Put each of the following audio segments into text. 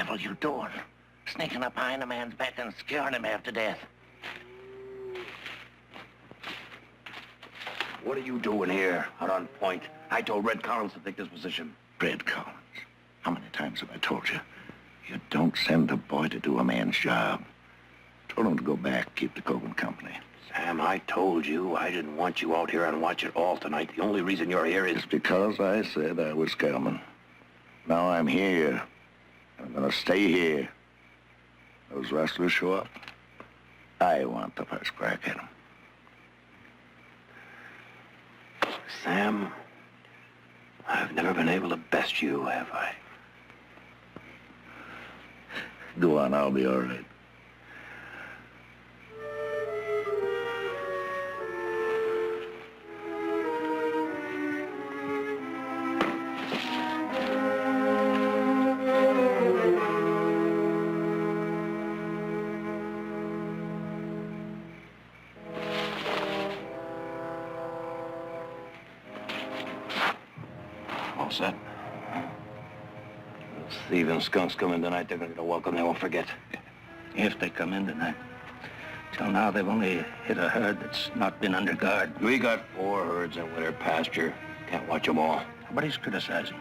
devil you doing? Sneaking up behind a man's back and scaring him half to death. What are you doing here, out on point? I told Red Collins to take this position. Red Collins? How many times have I told you? You don't send a boy to do a man's job. Told him to go back, keep the Cogan company. Sam, I told you I didn't want you out here and watch it all tonight. The only reason you're here is... It's because I said I was coming. Now I'm here. I'm gonna stay here. Those rustlers show up. I want the first crack at them. Sam, I've never been able to best you, have I? Go on, I'll be all right. All set. Those thieving skunks come in tonight, they're gonna get a welcome they won't forget. If they come in tonight. Till now, they've only hit a herd that's not been under guard. We got 4 herds in winter pasture. Can't watch them all. Nobody's criticizing.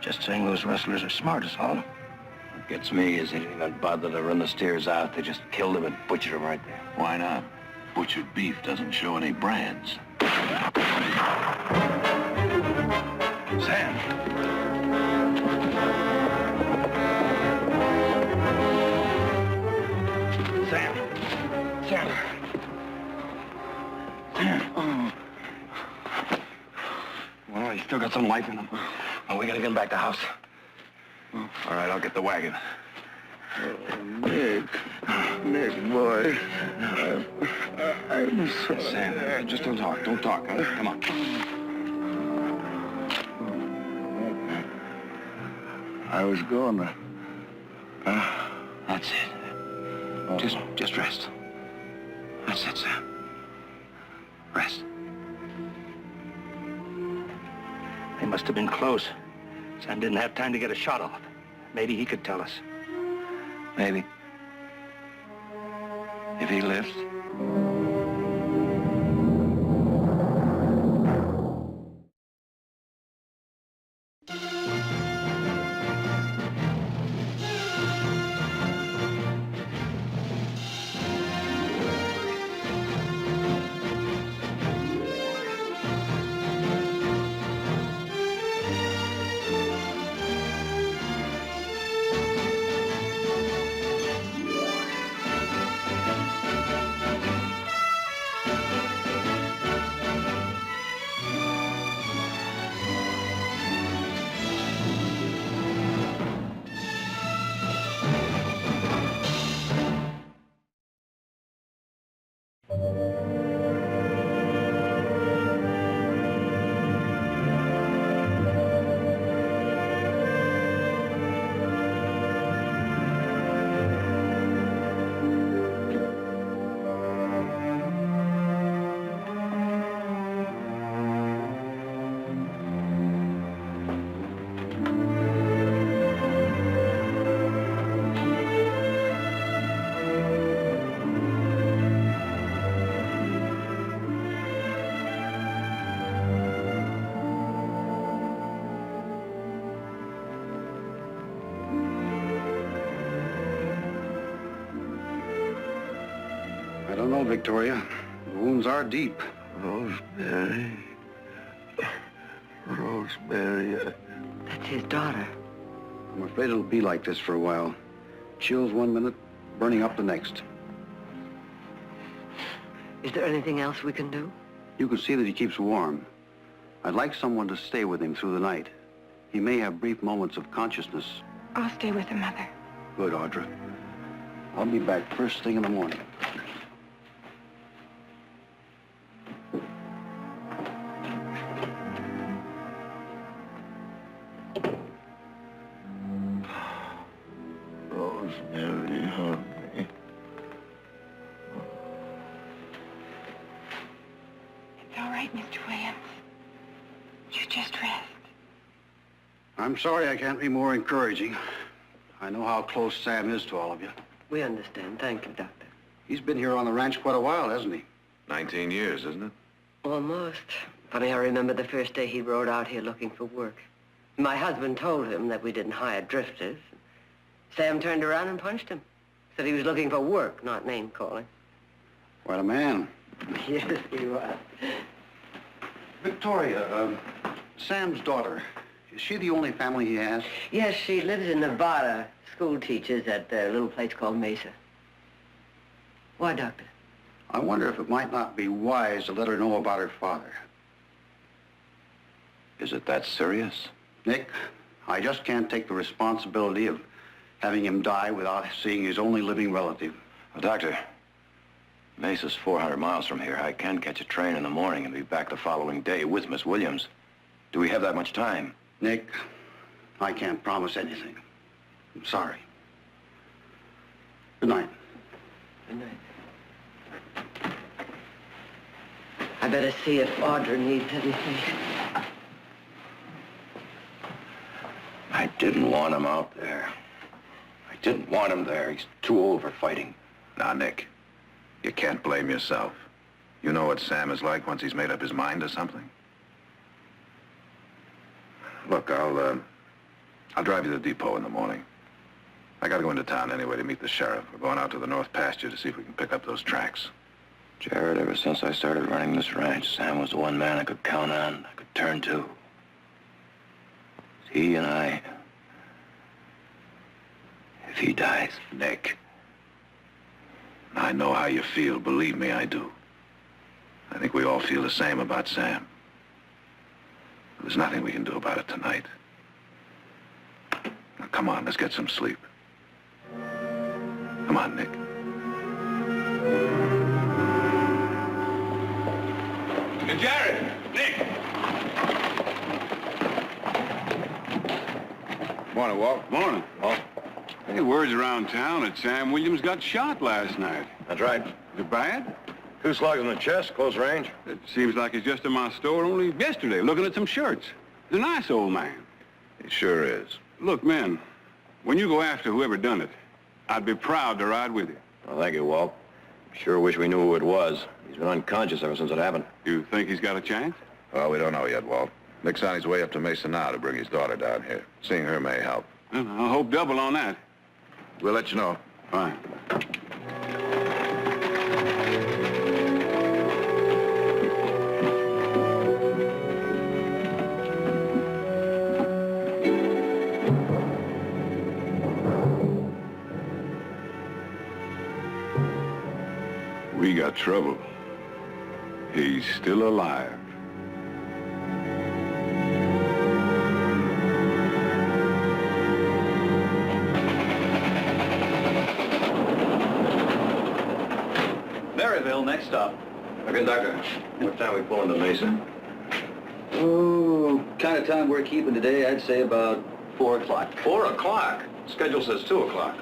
Just saying those rustlers are smart is all. What gets me is they didn't even bother to run the steers out. They just killed them and butchered them right there. Why not? Butchered beef doesn't show any brands. Sam! Sam! Well, he's still got some life in him. Well, we gotta get him back to the house. All right, I'll get the wagon. Oh, Nick, boy. I'm sorry. Sam, just don't talk. Don't talk, huh? Come on. I was going to... That's it. Just rest. That's it, Sam. Rest. They must have been close. Sam didn't have time to get a shot off. Maybe he could tell us. Maybe. If he lives. I don't know, Victoria. The wounds are deep. Rosemary. That's his daughter. I'm afraid it'll be like this for a while. Chills one minute, burning up the next. Is there anything else we can do? You can see that he keeps warm. I'd like someone to stay with him through the night. He may have brief moments of consciousness. I'll stay with him, Mother. Good, Audra. I'll be back first thing in the morning. Rosemary, honey. It's all right, Mr. Williams. You just rest. I'm sorry I can't be more encouraging. I know how close Sam is to all of you. We understand. Thank you, Doctor. He's been here on the ranch quite a while, hasn't he? 19 years, isn't it? Almost. Funny, I remember the first day he rode out here looking for work. My husband told him that we didn't hire drifters. Sam turned around and punched him. Said he was looking for work, not name-calling. Quite a man. Yes, he was. Victoria, Sam's daughter, is she the only family he has? Yes, she lives in Nevada. School teachers at a little place called Mesa. Why, Doctor? I wonder if it might not be wise to let her know about her father. Is it that serious? Nick, I just can't take the responsibility of having him die without seeing his only living relative. Well, Doctor, Mesa's 400 miles from here. I can catch a train in the morning and be back the following day with Miss Williams. Do we have that much time? Nick, I can't promise anything. I'm sorry. Good night. Good night. I better see if Audra needs anything. I didn't want him out there. I didn't want him there. He's too old for fighting. Now, Nick, you can't blame yourself. You know what Sam is like once he's made up his mind to something. Look, I'll drive you to the depot in the morning. I gotta go into town anyway to meet the sheriff. We're going out to the north pasture to see if we can pick up those tracks. Jared, ever since I started running this ranch, Sam was the one man I could count on, I could turn to. He and I... If he dies... Nick, I know how you feel. Believe me, I do. I think we all feel the same about Sam. There's nothing we can do about it tonight. Now, come on, let's get some sleep. Come on, Nick. Hey, Jared! Nick! Morning, Walt. Morning. Walt. Hey, word's around town that Sam Williams got shot last night. That's right. Is it bad? 2 slugs in the chest, close range. It seems like he's just in my store only yesterday looking at some shirts. He's a nice old man. He sure is. Look, men, when you go after whoever done it, I'd be proud to ride with you. Well, thank you, Walt. Sure wish we knew who it was. He's been unconscious ever since it happened. You think he's got a chance? Well, we don't know yet, Walt. Nick's on his way up to Mesa now to bring his daughter down here. Seeing her may help. Well, I'll hope double on that. We'll let you know. Fine. We got trouble. He's still alive. Maryville, next stop. Okay, Doctor. What time we pull into Mesa? Oh, kind of time we're keeping today, I'd say about 4 o'clock. 4 o'clock. Schedule says 2 o'clock.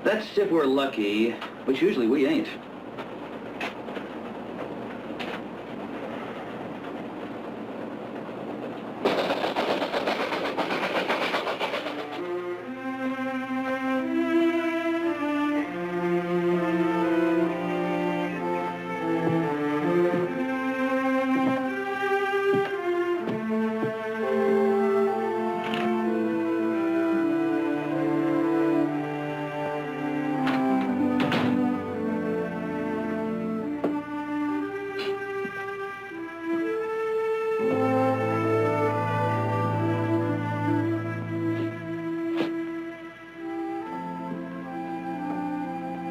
That's if we're lucky, which usually we ain't.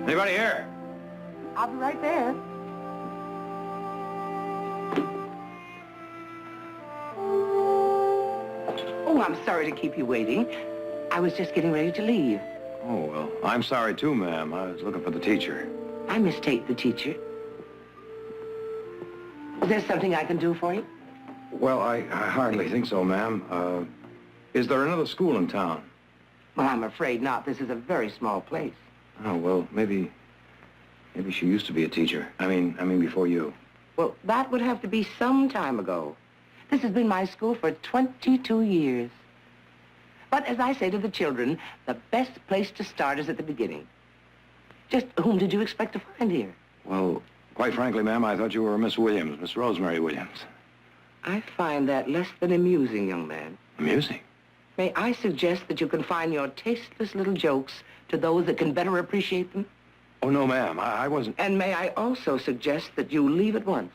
Anybody here? I'll be right there. Oh, I'm sorry to keep you waiting. I was just getting ready to leave. Oh, well, I'm sorry too, ma'am. I was looking for the teacher. I mistake the teacher. Is there something I can do for you? Well, I hardly think so, ma'am. Is there another school in town? Well, I'm afraid not. This is a very small place. Oh, well, maybe she used to be a teacher. I mean before you. Well, that would have to be some time ago. This has been my school for 22 years. But as I say to the children, the best place to start is at the beginning. Just whom did you expect to find here? Well, quite frankly, ma'am, I thought you were Miss Williams, Miss Rosemary Williams. I find that less than amusing, young man. Amusing? May I suggest that you confine your tasteless little jokes to those that can better appreciate them? Oh, no, ma'am. I wasn't... And may I also suggest that you leave at once,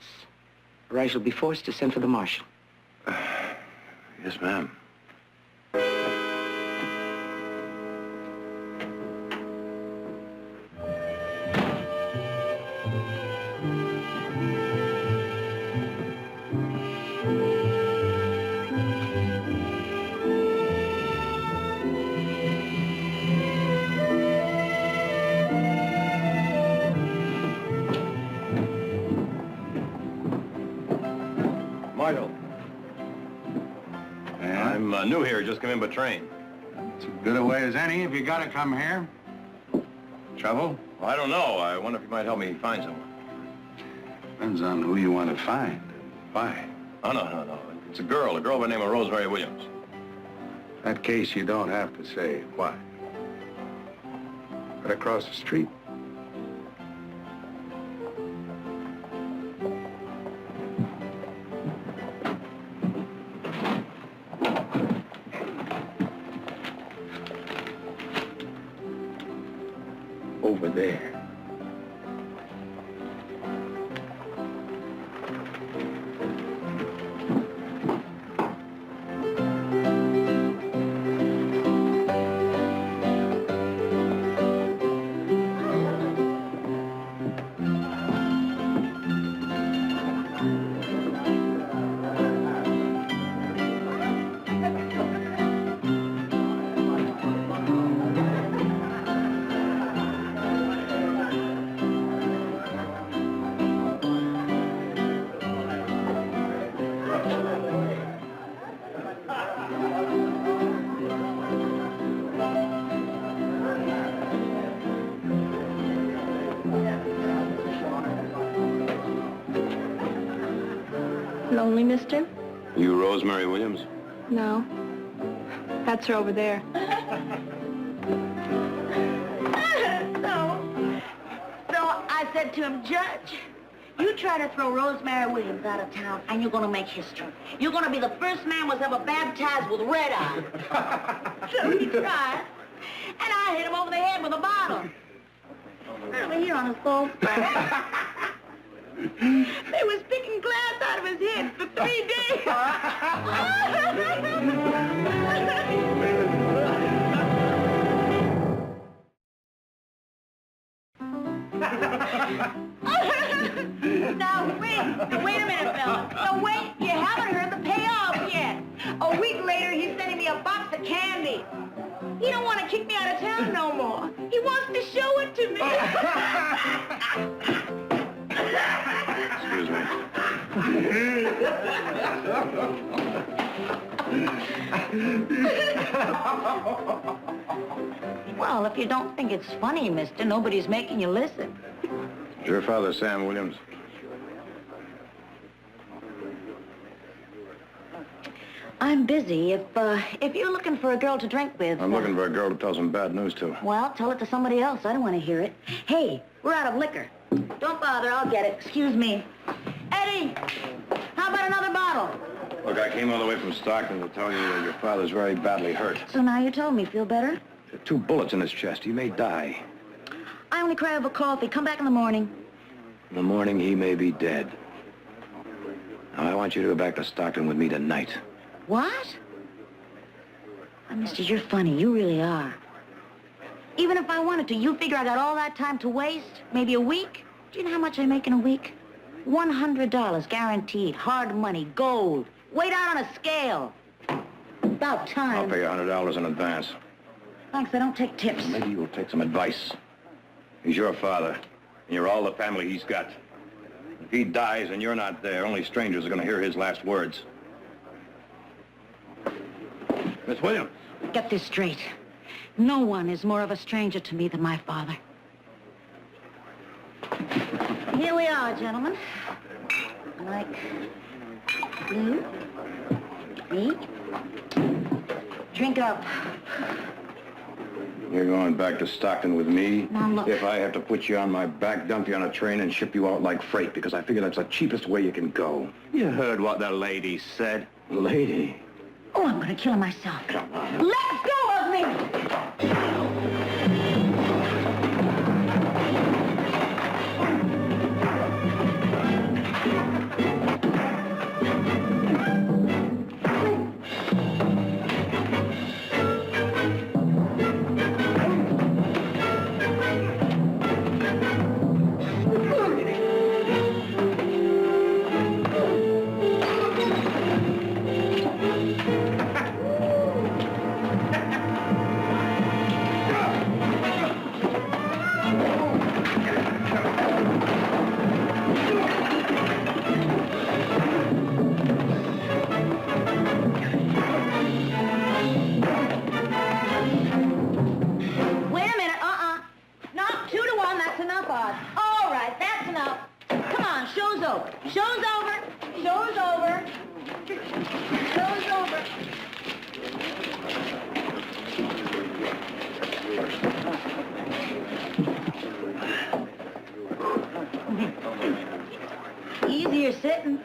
or I shall be forced to send for the marshal. Yes, ma'am. Marshal. Yeah? I'm new here, just come in by train. It's as good a way as any if you gotta come here. Trouble? Well, I don't know. I wonder if you might help me find someone. Depends on who you want to find. Why? Oh, no. It's a girl by the name of Rosemary Williams. In that case, you don't have to say why. Right across the street. Over there. Lonely, mister? You Rosemary Williams? No. That's her over there. So I said to him, Judge, you try to throw Rosemary Williams out of town, and you're going to make history. You're going to be the first man was ever baptized with red eyes. So he tried, and I hit him over the head with a bottle. Over here on his false back. They was picking glass out of his head for 3 days. Now, wait a minute, fella. Now, wait, you haven't heard the payoff yet. A week later, he's sending me a box of candy. He don't want to kick me out of town no more. He wants to show it to me. Excuse me. Well, if you don't think it's funny, mister, nobody's making you listen. Is your father Sam Williams? I'm busy. If you're looking for a girl to drink with... I'm looking for a girl to tell some bad news to. Well, tell it to somebody else. I don't want to hear it. Hey, we're out of liquor. Don't bother, I'll get it. Excuse me. Eddie, how about another bottle? Look, I came all the way from Stockton to tell you that your father's very badly hurt. So now you told me. Feel better? There are 2 bullets in his chest. He may die. I only cry over coffee. Come back in the morning. In the morning, he may be dead. Now, I want you to go back to Stockton with me tonight. What? Oh, mister, you're funny. You really are. Even if I wanted to, you figure I got all that time to waste? Maybe a week? Do you know how much I make in a week? $100 guaranteed. Hard money. Gold. Weighed out on a scale. About time. I'll pay you $100 in advance. Thanks, I don't take tips. Maybe you'll take some advice. He's your father, and you're all the family he's got. If he dies and you're not there, only strangers are going to hear his last words. Miss Williams. Get this straight. No one is more of a stranger to me than my father. Here we are, gentlemen. Like blue, me, Drink up. You're going back to Stockton with me? Now, look. If I have to put you on my back, dump you on a train, and ship you out like freight, because I figure that's the cheapest way you can go. You heard what the lady said. Lady? Oh, I'm gonna kill myself. Come on. Let go of me! Wait a minute, No, 2 to 1, that's enough odds. All right, that's enough. Come on, show's over. Show's over. Show's over. Show's over. Easier sitting.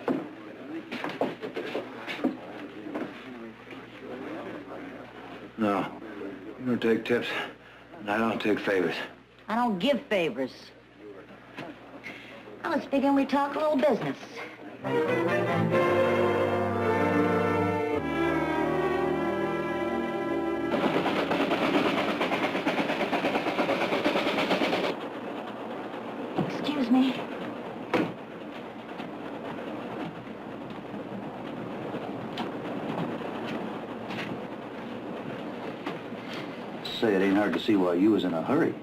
No. You don't take tips, and I don't take favors. I don't give favors. I was figuring we'd talk a little business. Excuse me. Say, it ain't hard to see why you was in a hurry.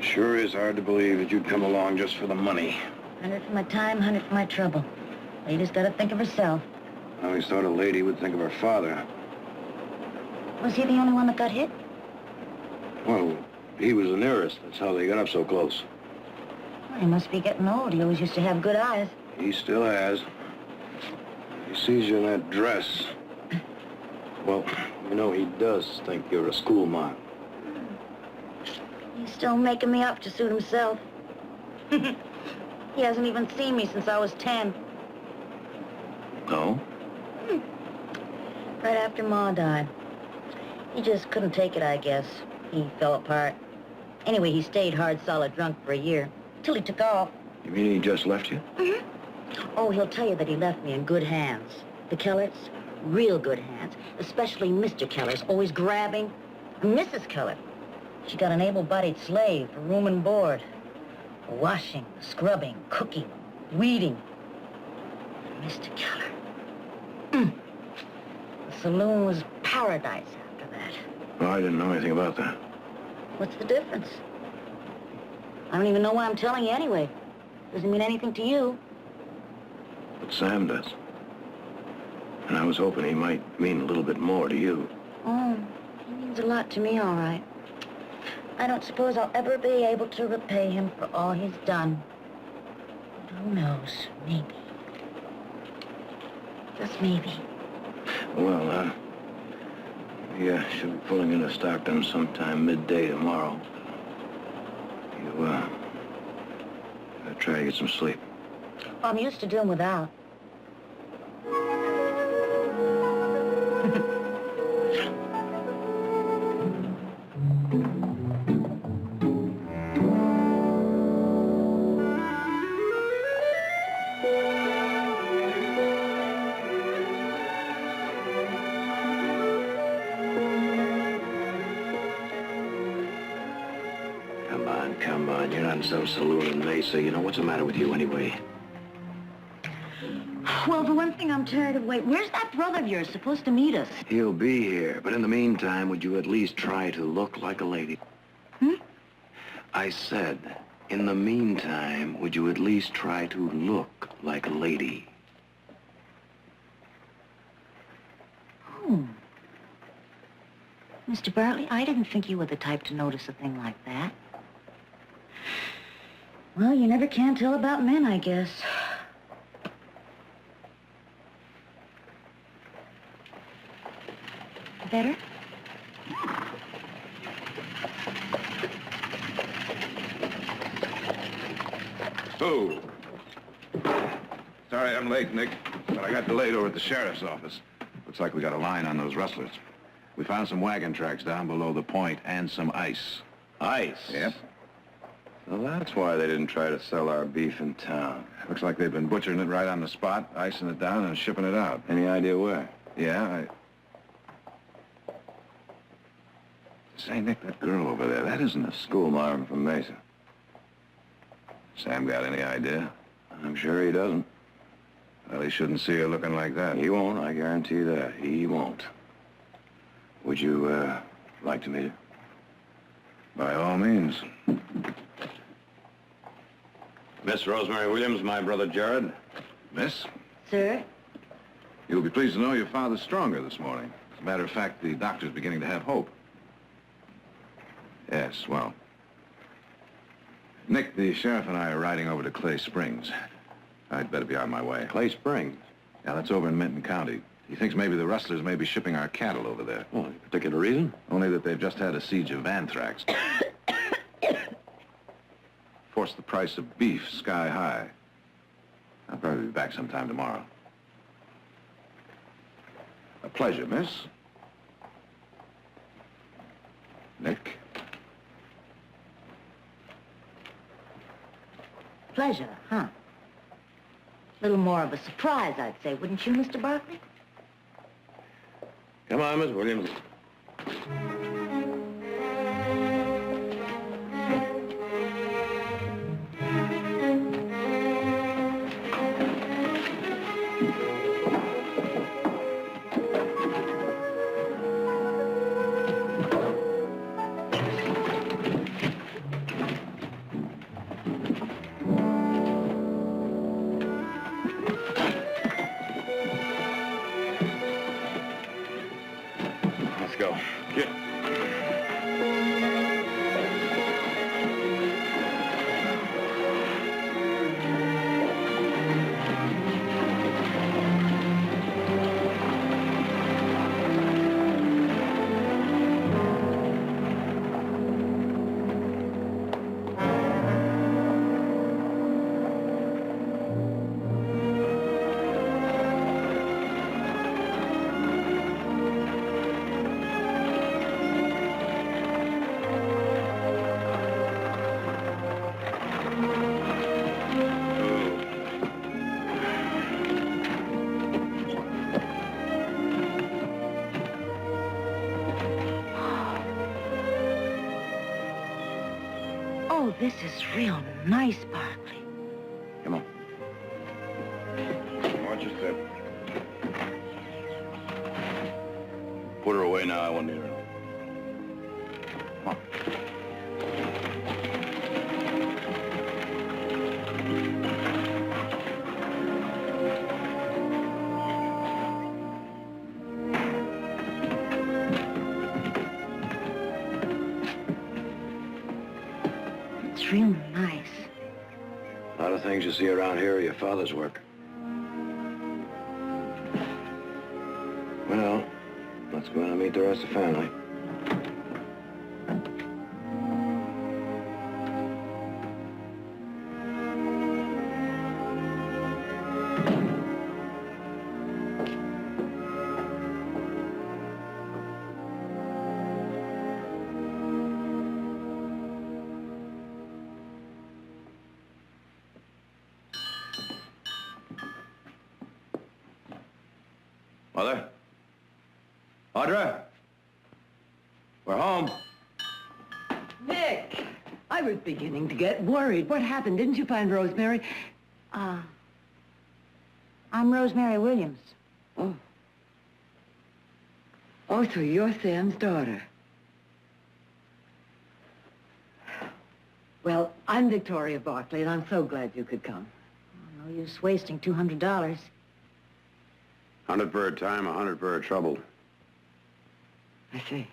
Sure is hard to believe that you'd come along just for the money. 100 for my time, 100 for my trouble. Lady's got to think of herself. I always thought a lady would think of her father. Was he the only one that got hit? Well, he was the nearest. That's how they got up so close. Well, he must be getting old. He always used to have good eyes. He still has. He sees you in that dress. Well, you know, he does think you're a schoolmarm. He's still making me up to suit himself. He hasn't even seen me since I was 10. No? Right after Ma died. He just couldn't take it, I guess. He fell apart. Anyway, he stayed hard, solid drunk for a year. Till he took off. You mean he just left you? Oh, he'll tell you that he left me in good hands. The Kellers, real good hands. Especially Mr. Keller's, always grabbing. And Mrs. Keller, she got an able-bodied slave for room and board. Washing, scrubbing, cooking, weeding. And Mr. Keller. The saloon was paradise after that. Oh, I didn't know anything about that. What's the difference? I don't even know why I'm telling you anyway. Doesn't mean anything to you. But Sam does. And I was hoping he might mean a little bit more to you. Oh, he means a lot to me, all right. I don't suppose I'll ever be able to repay him for all he's done. But who knows? Maybe. Just maybe. Well, yeah, should be pulling into Stockton sometime midday tomorrow. You, try to get some sleep. Well, I'm used to doing without. Come on, you're not in some saloon in Mesa. You know, what's the matter with you anyway? Well, for one thing, I'm tired of waiting. Where's that brother of yours supposed to meet us? He'll be here, but in the meantime, would you at least try to look like a lady? I said, in the meantime, would you at least try to look like a lady? Mr. Bartley, I didn't think you were the type to notice a thing like that. Well, you never can tell about men, I guess. Better? Oh. Sorry I'm late, Nick, but I got delayed over at the sheriff's office. Looks like we got a line on those rustlers. We found some wagon tracks down below the point and some ice. Ice? Yep. Well, that's why they didn't try to sell our beef in town. Looks like they've been butchering it right on the spot, icing it down and shipping it out. Any idea where? Yeah, Say, Nick, that girl over there, that isn't a Schoolmarm from Mesa. Sam got any idea? I'm sure he doesn't. Well, he shouldn't see her looking like that. He won't, I guarantee that. He won't. Would you, like to meet her? By all means. Miss Rosemary Williams, my brother Jared. Miss, Sir? you'll be pleased to know your father's stronger this morning. As a matter of fact, the doctor's beginning to have hope. Yes, well. Nick, the sheriff and I are riding over to Clay Springs. I'd better be on my way. Clay Springs. Yeah, that's over in Minton County. He thinks maybe the rustlers may be shipping our cattle over there. Oh, any particular reason? Only that they've just had a siege of anthrax. Forced the price of beef sky high. I'll probably be back sometime tomorrow. A pleasure, miss. Nick? Pleasure, huh? A little more of a surprise, I'd say, wouldn't you, Mr. Barkley? Come on, Miss Williams. Go. Get. Oh, this is real nice, Barkley. Come on. Watch your step. Put her away now. I want to hear her. Come on. It's real nice. A lot of things you see around here are your father's work. Well, let's go in and meet the rest of the family. Mother? Audra? We're home. Nick, I was beginning to get worried. What happened? Didn't you find Rosemary? I'm Rosemary Williams. Oh. Oh, so you're Sam's daughter. Well, I'm Victoria Barkley, and I'm so glad you could come. Oh, no use wasting $200. 100 for a time, 100 for a trouble. I see.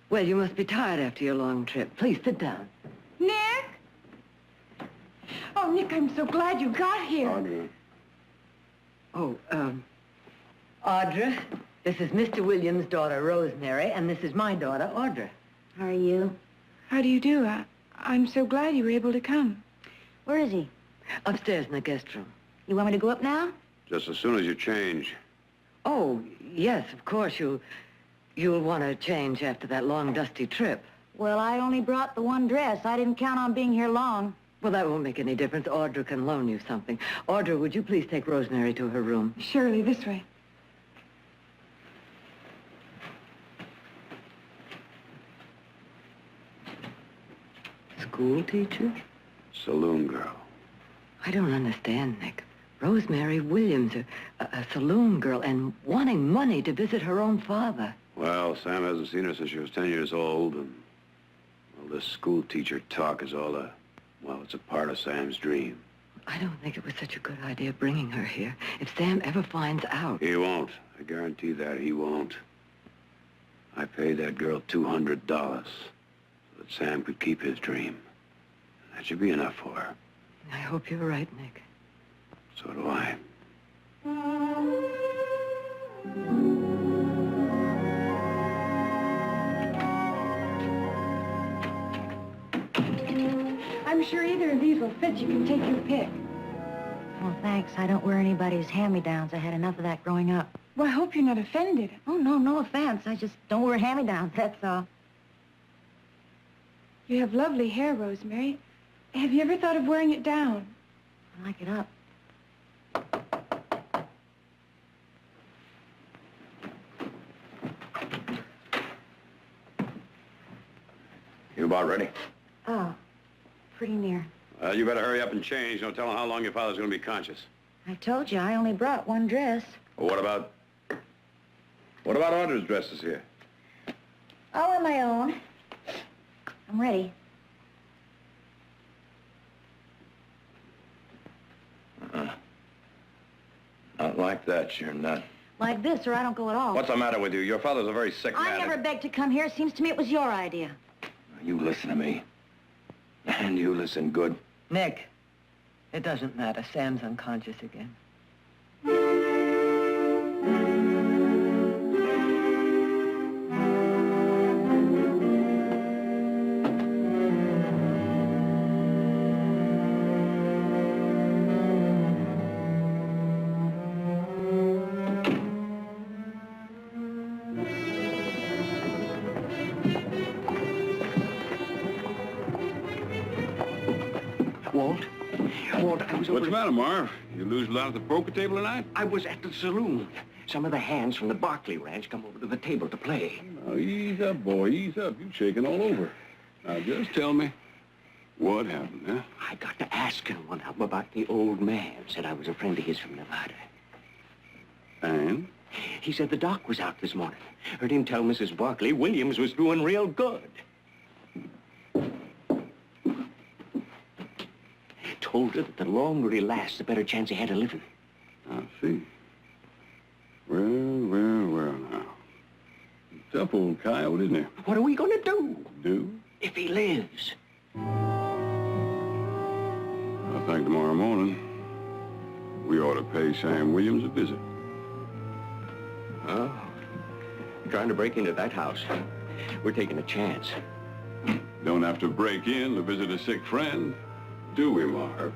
Well, you must be tired after your long trip. Please, sit down. Nick? Oh, Nick, I'm so glad you got here. Audrey. Oh, Audra, this is Mr. Williams' daughter, Rosemary, and this is my daughter, Audra. How are you? How do you do? I'm so glad you were able to come. Where is he? Upstairs in the guest room. You want me to go up now? Just as soon as you change. Oh, yes, of course, you'll want to change after that long, dusty trip. Well, I only brought the one dress. I didn't count on being here long. Well, that won't make any difference. Audra can loan you something. Audra, would you please take Rosemary to her room? Surely, this way. School teacher? Saloon girl. I don't understand, Nick. Rosemary Williams, a saloon girl, and wanting money to visit her own father. Well, Sam hasn't seen her since she was 10 years old, and, well, this school teacher talk is all it's a part of Sam's dream. I don't think it was such a good idea bringing her here. If Sam ever finds out... He won't. I guarantee that he won't. I paid that girl $200 so that Sam could keep his dream. That should be enough for her. I hope you're right, Nick. So do I. I'm sure either of these will fit. You can take your pick. Well, thanks. I don't wear anybody's hand-me-downs. I had enough of that growing up. Well, I hope you're not offended. Oh, no offense. I just don't wear hand-me-downs, that's all. You have lovely hair, Rosemary. Have you ever thought of wearing it down? I like it up. You about ready? Oh, pretty near. You better hurry up and change. Don't tell him how long your father's going to be conscious. I told you, I only brought one dress. Well, what about Audra's dresses here? I'll wear my own. I'm ready. Not like that, you're not. Like this, or I don't go at all. What's the matter with you? Your father's a very sick man. I never begged to come here. Seems to me it was your idea. You listen to me. And you listen good. Nick, it doesn't matter. Sam's unconscious again. Walt, I was over... What's the matter, Marv? You lose a lot at the poker table tonight? I was at the saloon. Some of the hands from the Barkley Ranch come over to the table to play. Oh, ease up, boy, ease up. You're shaking all over. Now, just tell me, what happened, huh? I got to asking one of them about the old man. Said I was a friend of his from Nevada. And? He said the doc was out this morning. Heard him tell Mrs. Barkley Williams was doing real good. Told her that the longer he lasts, the better chance he had of living. I see. Well, now. Tough old coyote, isn't he? What are we going to do? Do? If he lives. I think tomorrow morning, we ought to pay Sam Williams a visit. Oh, trying to break into that house. We're taking a chance. Don't have to break in to visit a sick friend, do we, Marv?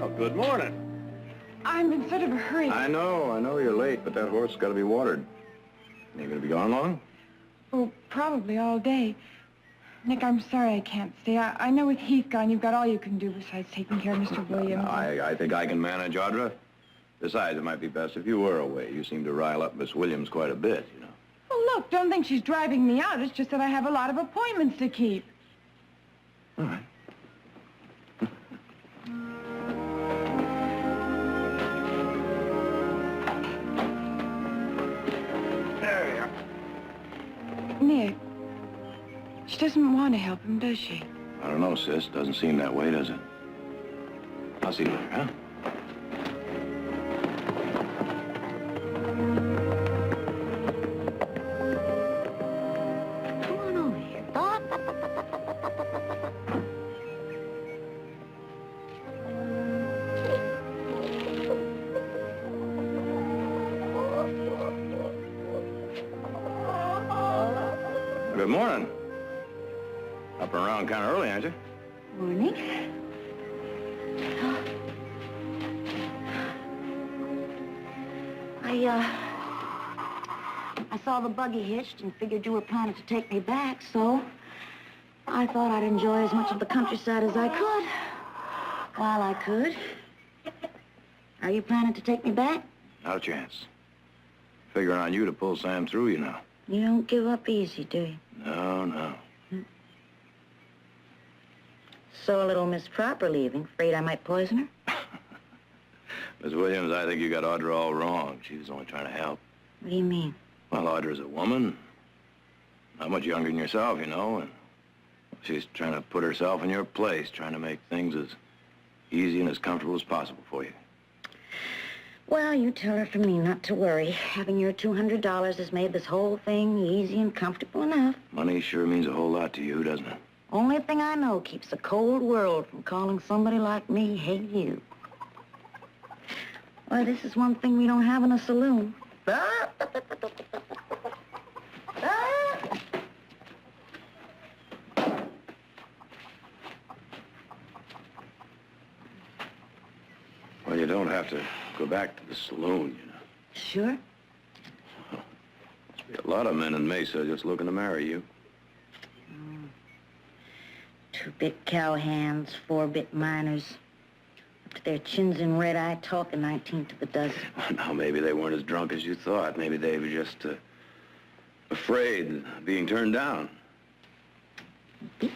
Oh, good morning. I'm in sort of a hurry. I know you're late, but that horse has got to be watered. You gonna be gone long? Oh, probably all day. Nick, I'm sorry I can't stay. I know with Heath gone, you've got all you can do besides taking care of Mr. Williams. I think I can manage, Audra. Besides, it might be best if you were away. You seem to rile up Miss Williams quite a bit, you know. Oh, look, don't think she's driving me out. It's just that I have a lot of appointments to keep. All right. There you are. Nick, she doesn't want to help him, does she? I don't know, sis. Doesn't seem that way, does it? I'll see you later, huh? Come on over here, Doc. Good morning. Up and around kind of early, aren't you? Morning. I saw the buggy hitched and figured you were planning to take me back, so I thought I'd enjoy as much of the countryside as I could while I could. Are you planning to take me back? Not a chance. Figuring on you to pull Sam through, you know. You don't give up easy, do you? No, no. So a little Miss Proper leaving, afraid I might poison her? Miss Williams, I think you got Audra all wrong. She was only trying to help. What do you mean? Well, Audra's a woman. Not much younger than yourself, you know, and she's trying to put herself in your place, trying to make things as easy and as comfortable as possible for you. Well, you tell her from me not to worry. Having your $200 has made this whole thing easy and comfortable enough. Money sure means a whole lot to you, doesn't it? Only thing I know keeps the cold world from calling somebody like me, hey, you. Well, this is one thing we don't have in a saloon. Well, you don't have to go back to the saloon, you know. Sure? Must be a lot of men in Mesa just looking to marry you. 2-bit cowhands, 4-bit miners. Up to their chins in red-eye talking 19 to the dozen. Now, maybe they weren't as drunk as you thought. Maybe they were just afraid of being turned down. You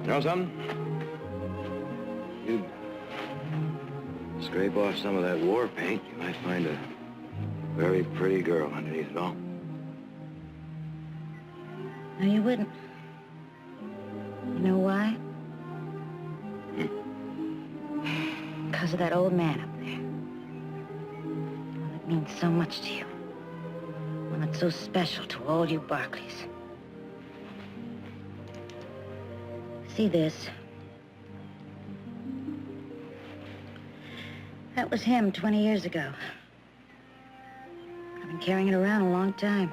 know something? You'd scrape off some of that war paint, you might find a very pretty girl underneath it all. No, you wouldn't. You know why? Because of that old man up there. Well, it means so much to you. Well, it's so special to all you Barclays. See this? That was him 20 years ago. I've been carrying it around a long time.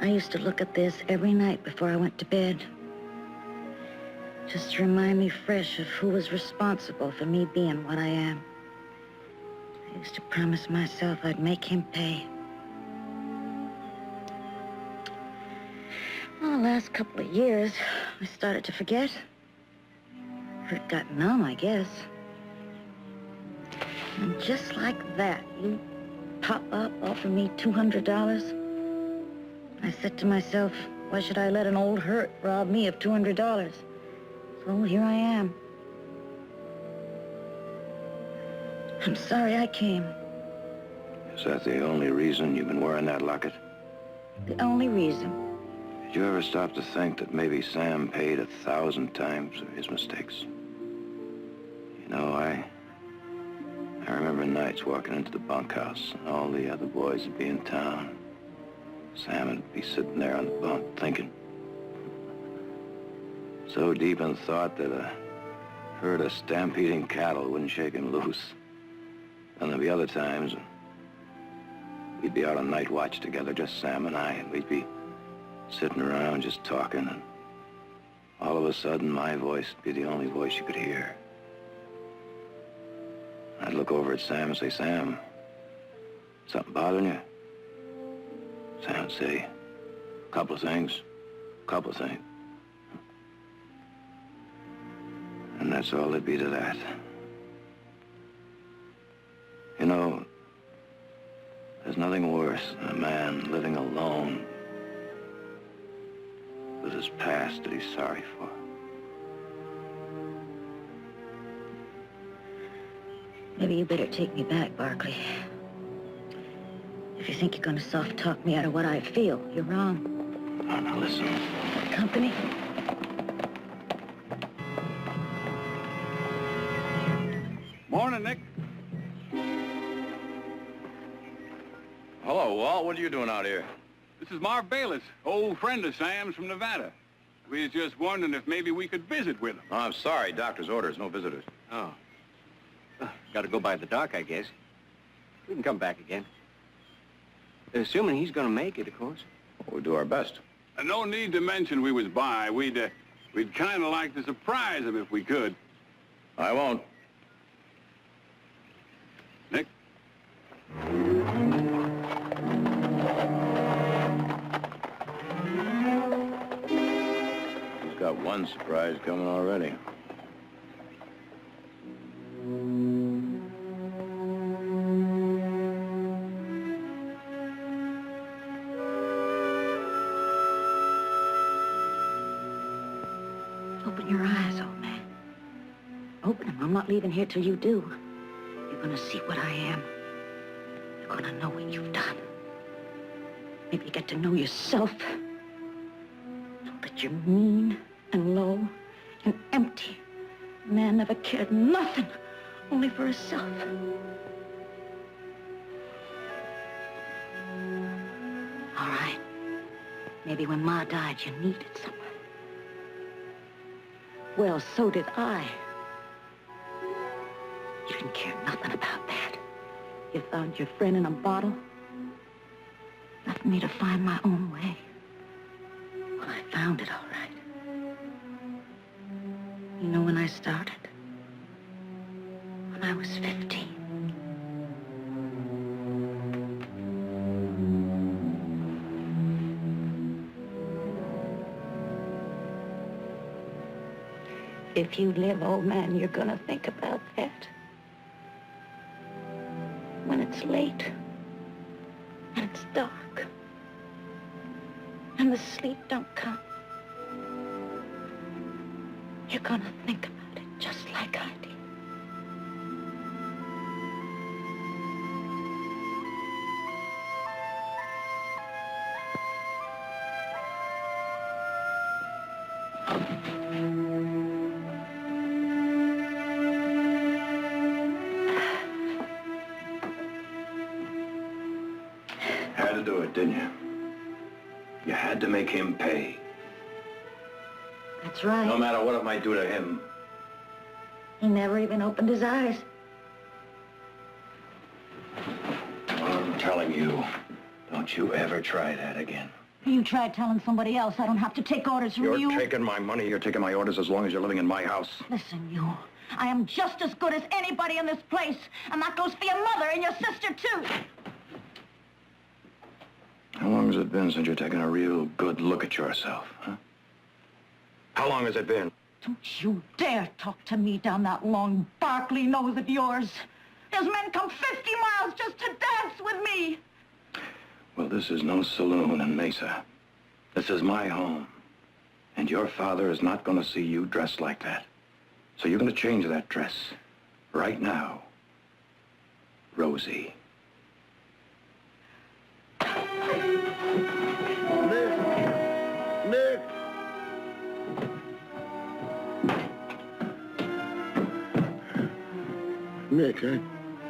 I used to look at this every night before I went to bed. Just to remind me fresh of who was responsible for me being what I am. I used to promise myself I'd make him pay. Well, the last couple of years, I started to forget. Hurt got numb, I guess. And just like that, you pop up, offer me $200. I said to myself, why should I let an old hurt rob me of $200? So here I am. I'm sorry I came. Is that the only reason you've been wearing that locket? The only reason. Did you ever stop to think that maybe Sam paid 1,000 times for his mistakes? You know, I remember nights walking into the bunkhouse, and all the other boys would be in town. Sam would be sitting there on the bunk, thinking. So deep in thought that a herd of stampeding cattle wouldn't shake him loose. And there'd be other times when we'd be out on night watch together, just Sam and I, and we'd be sitting around just talking, and all of a sudden my voice would be the only voice you could hear. I'd look over at Sam and say, Sam, something bothering you? Sam would say, a couple of things. And that's all there'd be to that. You know, there's nothing worse than a man living alone with his past that he's sorry for. Maybe you better take me back, Barkley. If you think you're gonna soft-talk me out of what I feel, you're wrong. Now listen. Company? Morning, Nick. Hello, Walt. What are you doing out here? This is Marv Bayless, old friend of Sam's from Nevada. We was just wondering if maybe we could visit with him. Oh, I'm sorry. Doctor's orders. No visitors. Oh. Got to go by the dock, I guess. We can come back again. Assuming he's going to make it, of course. Well, we'll do our best. No need to mention we was by. We'd kind of like to surprise him if we could. I won't. Nick? He's got one surprise coming already. Open your eyes, old man. Open them. I'm not leaving here till you do. You're gonna see what I am. You're gonna know what you've done. Maybe you get to know yourself. Know that you're mean and low and empty. A man never cared nothing, only for himself. All right. Maybe when Ma died, you needed someone. Well, so did I. You didn't care nothing about that. You found your friend in a bottle. Left me to find my own way. Well, I found it all right. You know when I started? When I was 15. If you live, old man, you're gonna think about that. When it's late, and it's dark, and the sleep don't come, you're gonna think about it just like I did. Had to do it, didn't you? You had to make him pay. That's right. No matter what it might do to him. He never even opened his eyes. I'm telling you, don't you ever try that again. You tried telling somebody else I don't have to take orders from you. You're taking my money, you're taking my orders as long as you're living in my house. Listen, you. I am just as good as anybody in this place. And that goes for your mother and your sister, too. How long has it been since you've taken a real good look at yourself, huh? How long has it been? Don't you dare talk to me down that long Barkley nose of yours. There's men come 50 miles just to dance with me. Well, this is no saloon in Mesa. This is my home. And your father is not going to see you dressed like that. So you're going to change that dress right now, Rosie. Nick! Nick, I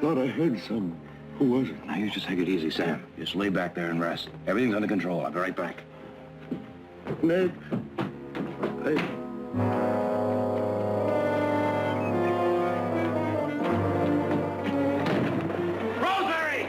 thought I heard some. Who was it? Now, you just take it easy, Sam. Just lay back there and rest. Everything's under control. I'll be right back. Nick, Rosemary!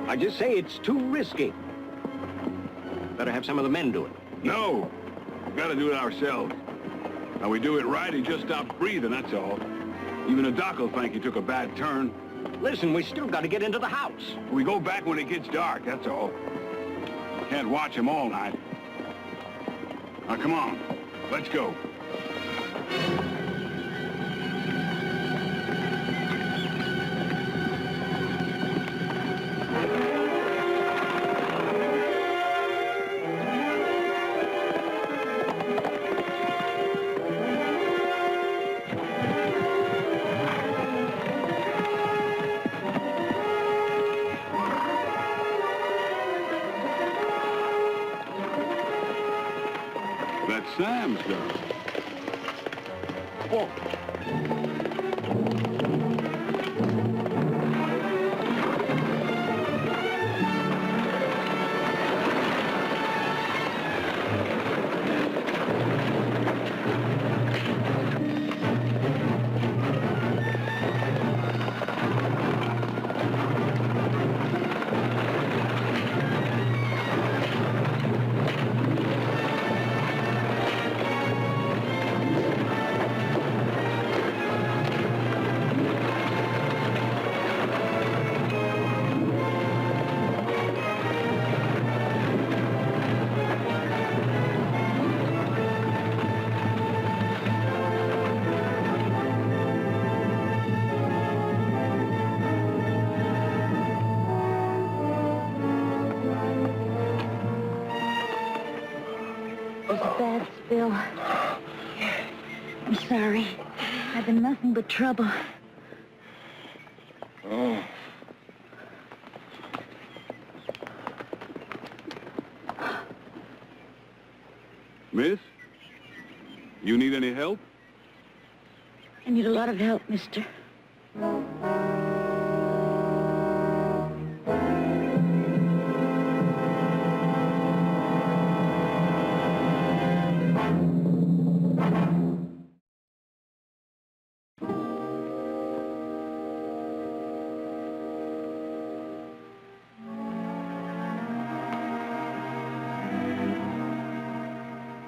I just say it's too risky. Better have some of the men do it. No. We've got to do it ourselves. Now, we do it right, he just stopped breathing, that's all. Even the doc will think he took a bad turn. Listen, we still got to get into the house. We go back when it gets dark, that's all. Can't watch him all night. Now, come on. Let's go. Sam's girl. Oh. Was it bad, Bill? I'm sorry. I've been nothing but trouble. Oh. Miss? You need any help? I need a lot of help, mister.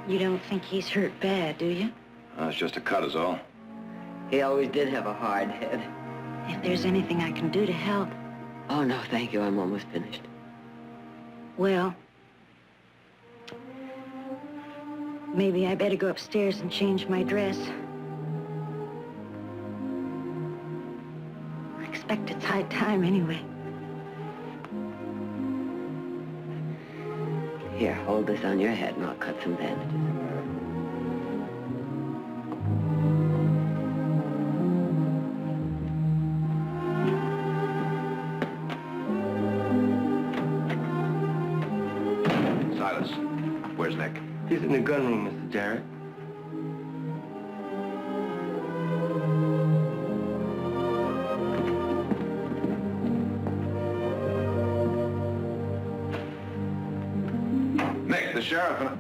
You don't think he's hurt bad, do you? It's just a cut is all. He always did have a hard head. If there's anything I can do to help. Oh, no, thank you. I'm almost finished. Well, maybe I better go upstairs and change my dress. I expect it's high time anyway. Here, hold this on your head and I'll cut some bandages. Silas, where's Nick? He's in the gunroom, Mr. Jarrett. Nick, the sheriff and...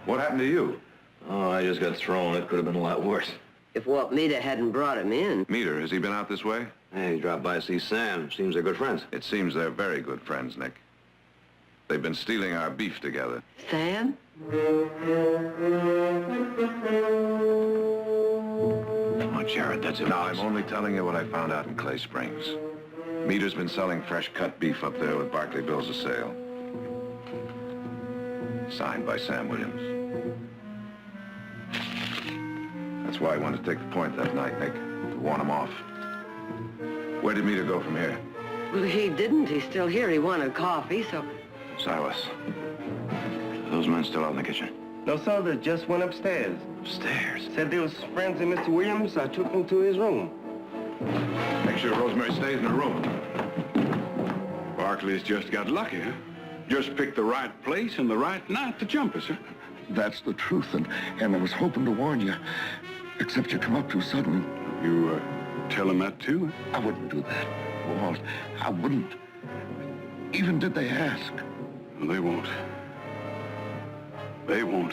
What happened to you? Oh, I just got thrown. It could have been a lot worse. If Walt Meade hadn't brought him in. Meter, has he been out this way? Hey, he dropped by to see Sam. Seems they're good friends. It seems they're very good friends, Nick. They've been stealing our beef together. Sam? Come on, Jared, that's it. No, I'm only telling you what I found out in Clay Springs. Meter's been selling fresh cut beef up there with Barclay bills of sale. Signed by Sam Williams. That's why I wanted to take the point that night, Nick, to warn him off. Where did Meter go from here? Well, he didn't. He's still here. He wanted coffee, so... Silas, are those men still out in the kitchen? No, sir, they just went upstairs. Upstairs? Said they was friends of Mr. Williams. I took them to his room. Make sure Rosemary stays in her room. Barclay's just got lucky, huh? Just picked the right place and the right night to jump us, huh? That's the truth, and I was hoping to warn you. Except you come up too sudden. You, tell him that, too? I wouldn't do that, Walt. I wouldn't. Even did they ask. Well, they won't. They won't.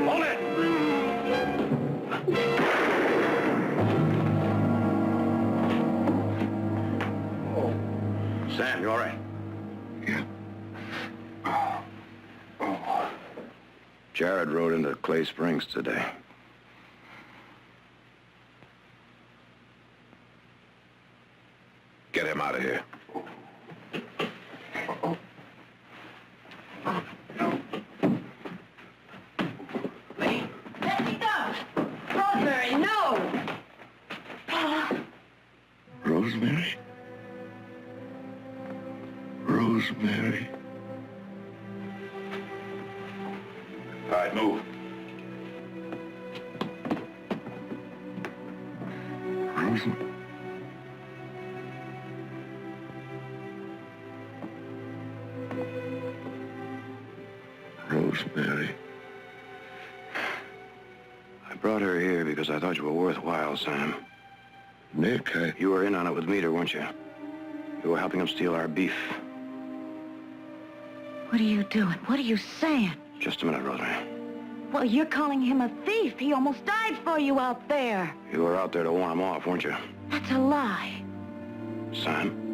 Hold it! Sam, you all right? Yeah. Jared rode into Clay Springs today. Get him out of here. Let me go! Rosemary, no! Rosemary? Rosemary? All right, move. because I thought you were worthwhile, Sam. Nick, You were in on it with Meter, weren't you? You were helping him steal our beef. What are you doing? What are you saying? Just a minute, Rosemary. Well, you're calling him a thief. He almost died for you out there. You were out there to warn him off, weren't you? That's a lie. Sam?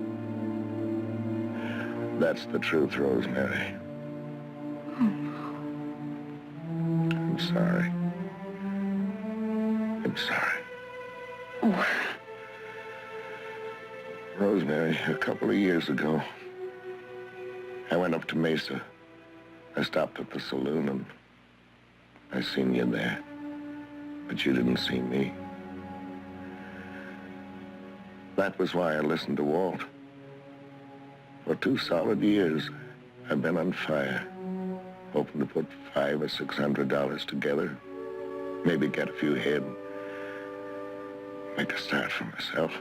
that's the truth, Rosemary. I'm sorry. I'm sorry. Oh. Rosemary, a couple of years ago, I went up to Mesa. I stopped at the saloon and I seen you there. But you didn't see me. That was why I listened to Walt. For 2 solid years, I've been on fire, hoping to put $500 or $600 together, maybe get a few head, make a start for myself.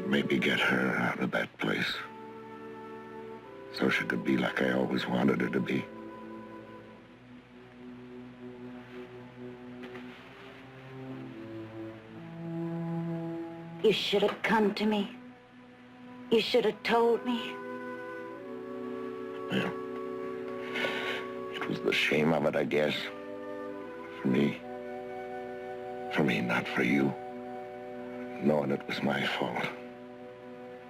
Maybe get her out of that place, so she could be like I always wanted her to be. You should have come to me. You should have told me. Well, it was the shame of it, I guess. For me. For me, not for you. Knowing it was my fault.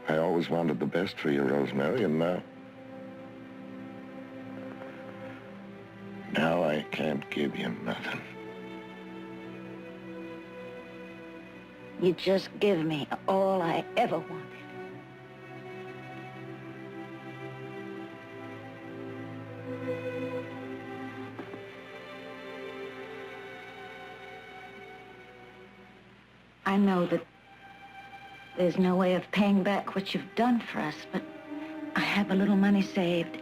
I always wanted the best for you, Rosemary, and now I can't give you nothing. You just give me all I ever wanted. I know that there's no way of paying back what you've done for us, but I have a little money saved,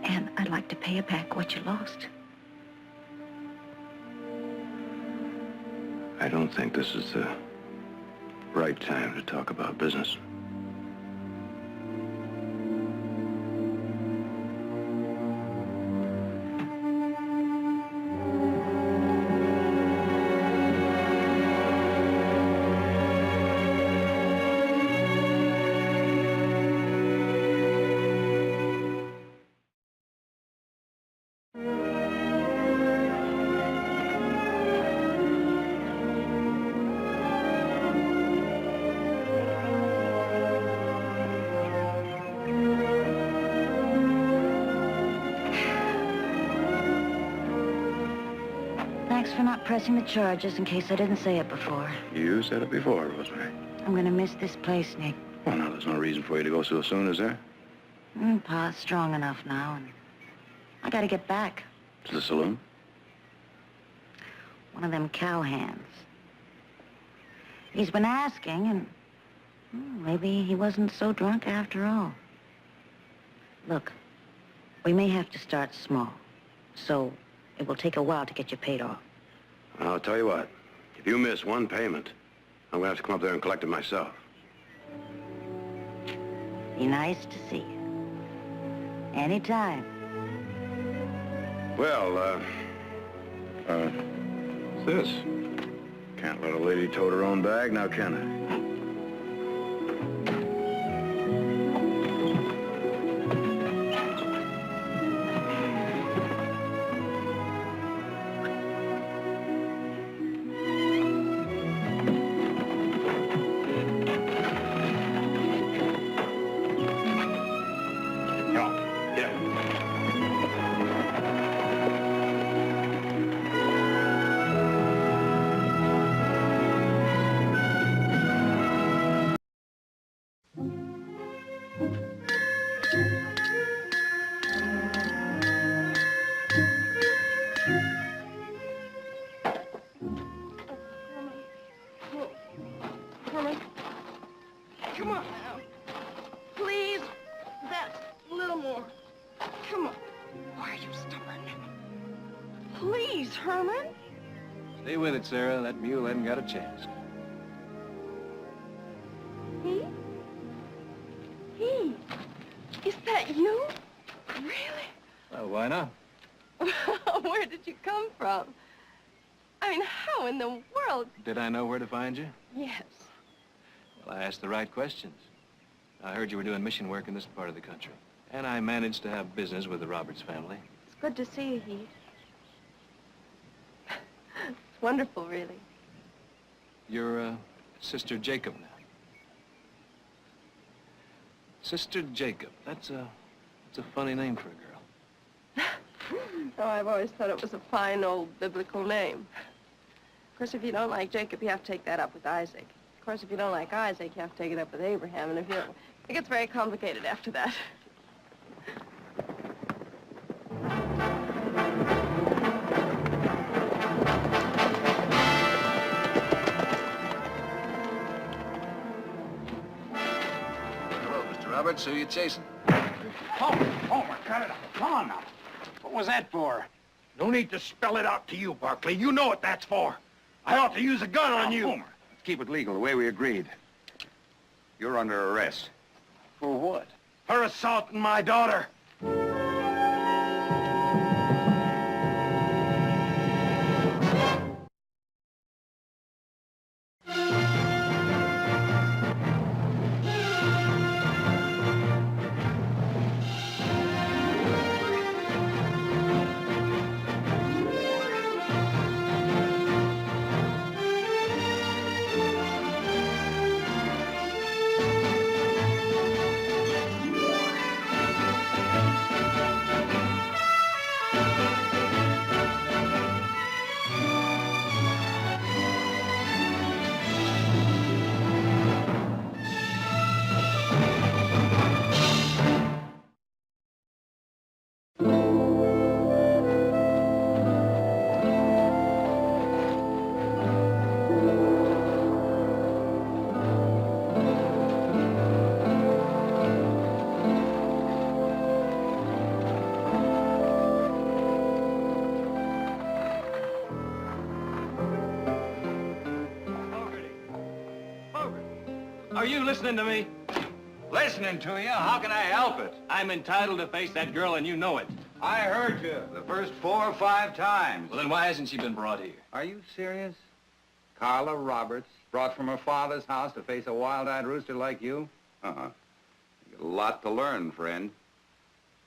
and I'd like to pay you back what you lost. I don't think this is the right time to talk about business. Thanks for not pressing the charges in case I didn't say it before. You said it before, Rosemary. I'm gonna miss this place, Nick. Well, now, there's no reason for you to go so soon, is there? Pa's strong enough now, and I gotta get back. To the saloon? One of them cowhands. He's been asking, and maybe he wasn't so drunk after all. Look, we may have to start small, so it will take a while to get you paid off. I'll tell you what. If you miss one payment, I'm gonna have to come up there and collect it myself. Be nice to see you. Anytime. Well, what's this? Can't let a lady tote her own bag, now can I? Come on now. Please. That's a little more. Come on. Why are you stubborn? Please, Herman. Stay with it, Sarah. That mule hasn't got a chance. Is that you? Really? Well, why not? Where did you come from? mean, how in the world? Did I know where to find you? Yes. Well, I asked the right questions. I heard you were doing mission work in this part of the country. And I managed to have business with the Roberts family. It's good to see you, Heath. It's wonderful, really. You're, Sister Jacob now. Sister Jacob. That's a funny name for a girl. Oh, I've always thought it was a fine old biblical name. Of course, if you don't like Jacob, you have to take that up with Isaac. Of course, if you don't like Isaac, you have to take it up with Abraham. And if you don't, it gets very complicated after that. Hello, Mr. Roberts. Who are you chasing? Homer, cut it out. Come on now. What was that for? No need to spell it out to you, Barkley. You know what that's for. I ought to use a gun on you. Homer, let's keep it legal, the way we agreed. You're under arrest. For what? For assaulting my daughter. Are you listening to me? Listening to you? How can I help it? I'm entitled to face that girl, and you know it. I heard you the first 4 or 5 times. Well, then why hasn't she been brought here? Are you serious? Carla Roberts, brought from her father's house to face a wild-eyed rooster like you? Uh-huh. You got a lot to learn, friend.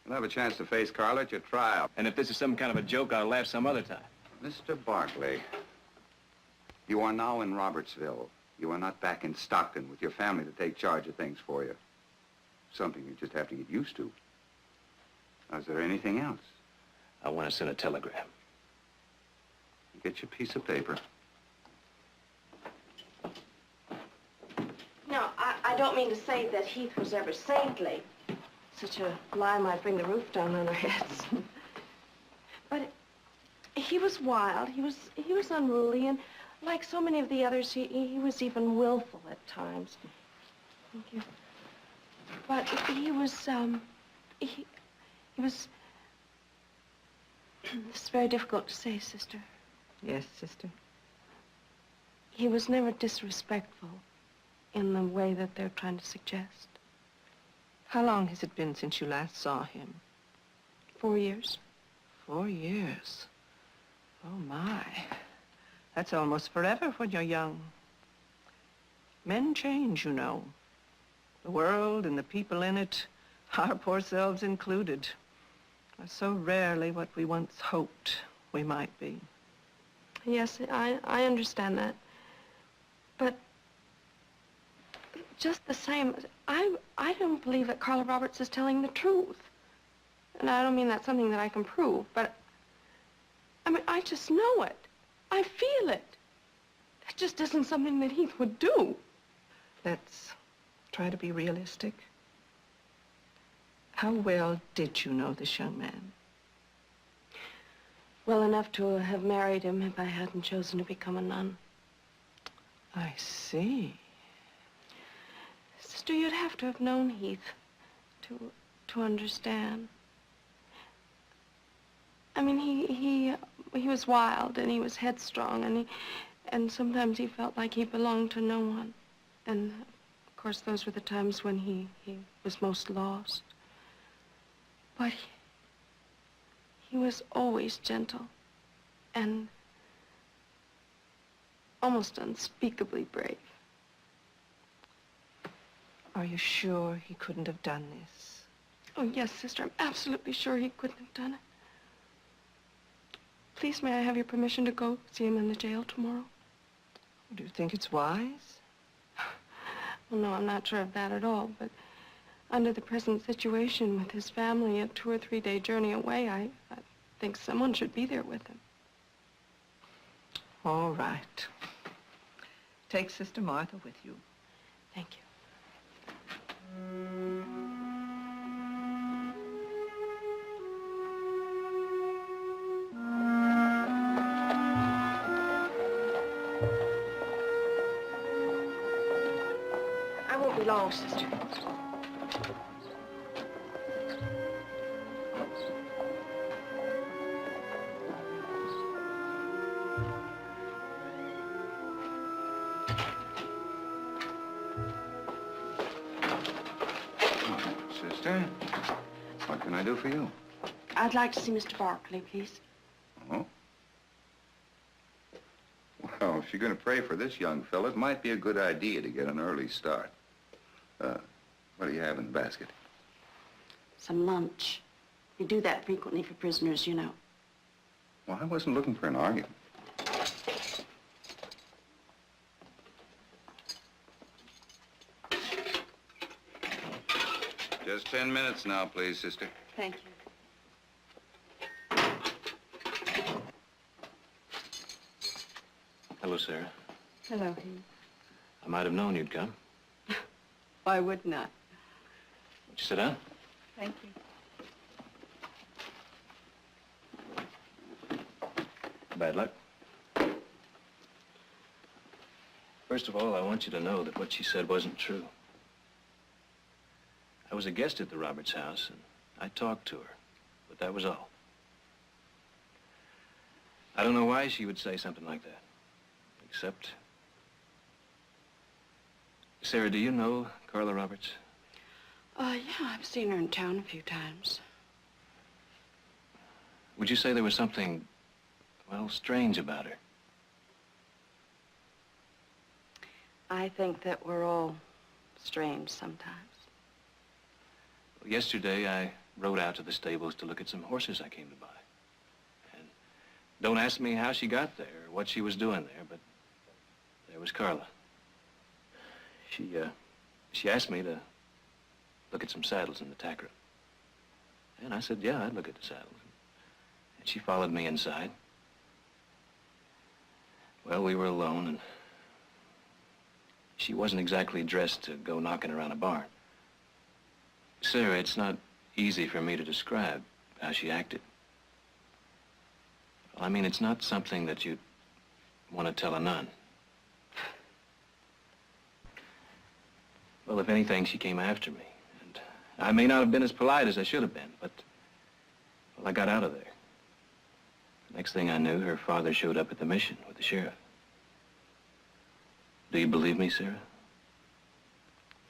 You'll have a chance to face Carla at your trial. And if this is some kind of a joke, I'll laugh some other time. Mr. Barkley, you are now in Robertsville. You are not back in Stockton with your family to take charge of things for you. Something you just have to get used to. Now, is there anything else? I want to send a telegram. Get your piece of paper. No, I don't mean to say that Heath was ever saintly. Such a lie might bring the roof down on our heads. But he was wild. He was unruly, and like so many of the others, he was even willful at times. Thank you. But he was, he was... It's very difficult to say, sister. Yes, sister. He was never disrespectful in the way that they're trying to suggest. How long has it been since you last saw him? 4 years. 4 years? Oh, my. That's almost forever when you're young. Men change, you know. The world and the people in it, our poor selves included, are so rarely what we once hoped we might be. Yes, I understand that. But just the same, I don't believe that Carla Roberts is telling the truth. And I don't mean that's something that I can prove, but I mean, I just know it. I feel it. That just isn't something that Heath would do. Let's try to be realistic. How well did you know this young man? Well enough to have married him if I hadn't chosen to become a nun. I see. Sister, you'd have to have known Heath to understand. I mean, he was wild and he was headstrong and sometimes he felt like he belonged to no one. And of course, those were the times when he was most lost. But he was always gentle and almost unspeakably brave. Are you sure he couldn't have done this? Oh, yes, sister, I'm absolutely sure he couldn't have done it. Please, may I have your permission to go see him in the jail tomorrow? Do you think it's wise? Well, no, I'm not sure of that at all, but under the present situation with his family, a 2 or 3 day journey away, I think someone should be there with him. All right. Take Sister Martha with you. Thank you. I won't be long, sister. Sister, what can I do for you? I'd like to see Mr. Barkley, please. Oh? Well, if you're going to pray for this young fellow, it might be a good idea to get an early start. What do you have in the basket? Some lunch. We do that frequently for prisoners, you know. Well, I wasn't looking for an argument. Just 10 minutes now, please, sister. Thank you. Hello, Sarah. Hello, Heath. I might have known you'd come. Why wouldn't I? Would you sit down? Thank you. Bad luck. First of all, I want you to know that what she said wasn't true. I was a guest at the Roberts house, and I talked to her, but that was all. I don't know why she would say something like that, except... Sarah, do you know Carla Roberts? Yeah, I've seen her in town a few times. Would you say there was something, well, strange about her? I think that we're all strange sometimes. Yesterday, I rode out to the stables to look at some horses I came to buy. And don't ask me how she got there or what she was doing there, but there was Carla. She asked me to look at some saddles in the tack room. And I said, yeah, I'd look at the saddles. And she followed me inside. Well, we were alone, and she wasn't exactly dressed to go knocking around a barn. Sarah, it's not easy for me to describe how she acted. Well, I mean, it's not something that you'd want to tell a nun. Well, if anything, she came after me. And I may not have been as polite as I should have been, but, well, I got out of there. The next thing I knew, her father showed up at the mission with the sheriff. Do you believe me, Sarah?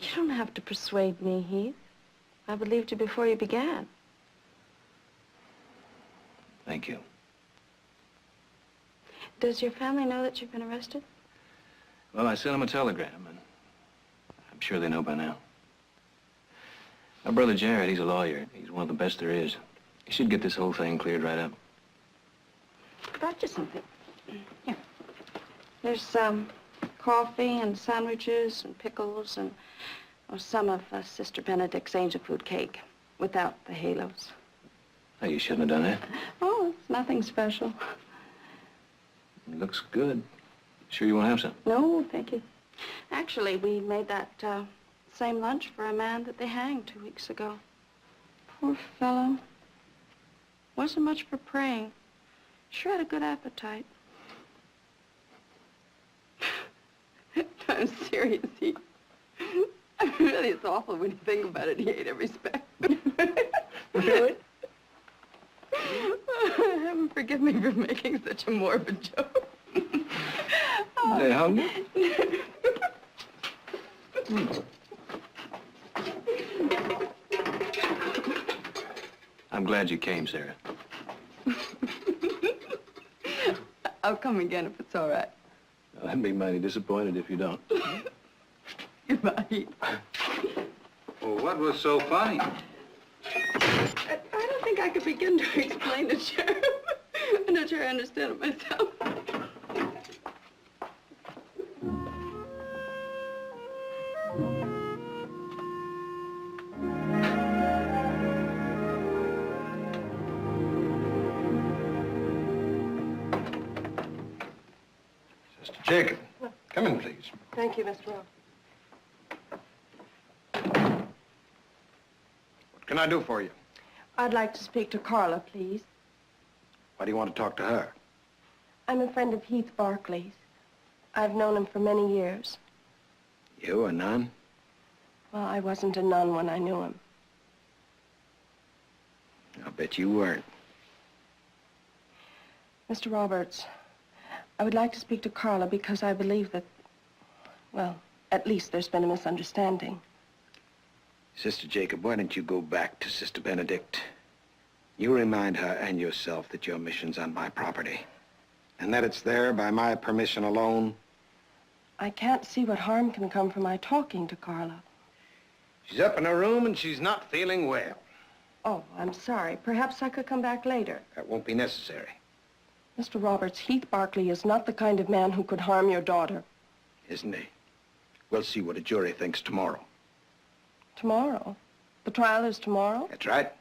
You don't have to persuade me, Heath. I believed you before you began. Thank you. Does your family know that you've been arrested? Well, I sent them a telegram, and I'm sure they know by now. My brother Jared, he's a lawyer. He's one of the best there is. He should get this whole thing cleared right up. I brought you something. Here. There's some coffee and sandwiches and pickles and some of Sister Benedict's angel food cake without the halos. Oh, you shouldn't have done that. Oh, it's nothing special. It looks good. Sure you won't have some? No, thank you. Actually, we made that same lunch for a man that they hanged 2 weeks ago. Poor fellow. Wasn't much for praying. Sure had a good appetite. I'm serious, Heath. Really, it's awful when you think about it. He ate every speck. Really? Heaven forgive me for making such a morbid joke. They hungry? I'm glad you came, Sarah. I'll come again if it's all right. I'd be mighty disappointed if you don't. Goodbye, Heath. Well, what was so funny? I don't think I could begin to explain it, Sheriff. I'm not sure I understand it myself. Sister Jacob, come in, please. Thank you, Mr. Rowe. What can I do for you? I'd like to speak to Carla, please. Why do you want to talk to her? I'm a friend of Heath Barclay's. I've known him for many years. You, a nun? Well, I wasn't a nun when I knew him. I'll bet you weren't. Mr. Roberts, I would like to speak to Carla because I believe that, well, at least there's been a misunderstanding. Sister Jacob, why don't you go back to Sister Benedict? You remind her and yourself that your mission's on my property, and that it's there by my permission alone. I can't see what harm can come from my talking to Carla. She's up in her room and she's not feeling well. Oh, I'm sorry. Perhaps I could come back later. That won't be necessary. Mr. Roberts, Heath Barclay is not the kind of man who could harm your daughter. Isn't he? We'll see what a jury thinks tomorrow. Tomorrow? The trial is tomorrow? That's right.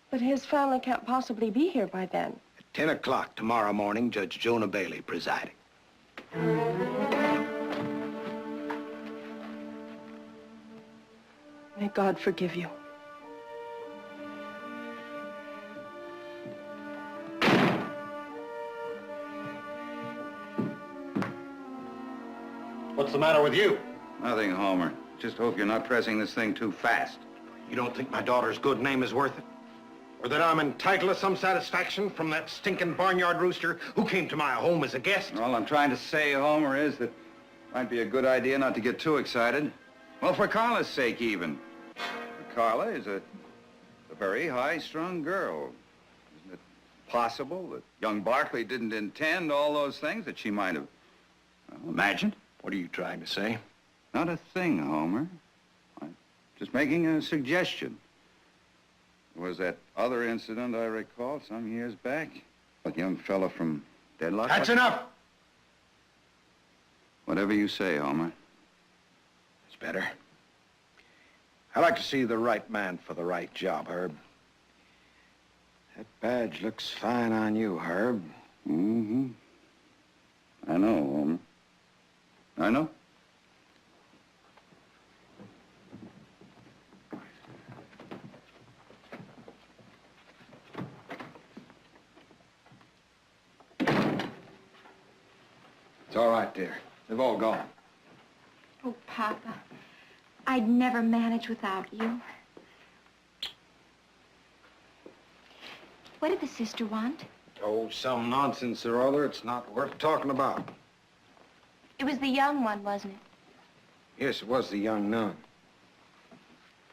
But his family can't possibly be here by then. At 10 o'clock tomorrow morning, Judge Jonah Bailey presiding. May God forgive you. What's the matter with you? Nothing, Homer. Just hope you're not pressing this thing too fast. You don't think my daughter's good name is worth it? Or that I'm entitled to some satisfaction from that stinking barnyard rooster who came to my home as a guest? All I'm trying to say, Homer, is that it might be a good idea not to get too excited. Well, for Carla's sake, even. Carla is a very high-strung girl. Isn't it possible that young Barclay didn't intend all those things that she might have imagined? What are you trying to say? Not a thing, Homer. I'm just making a suggestion. There was that other incident I recall some years back. That young fella from Deadlock. That's enough! Whatever you say, Homer. It's better. I like to see the right man for the right job, Herb. That badge looks fine on you, Herb. Mm-hmm. I know, Homer. I know. It's all right, dear. They've all gone. Oh, Papa, I'd never manage without you. What did the sister want? Oh, some nonsense or other. It's not worth talking about. It was the young one, wasn't it? Yes, it was the young nun.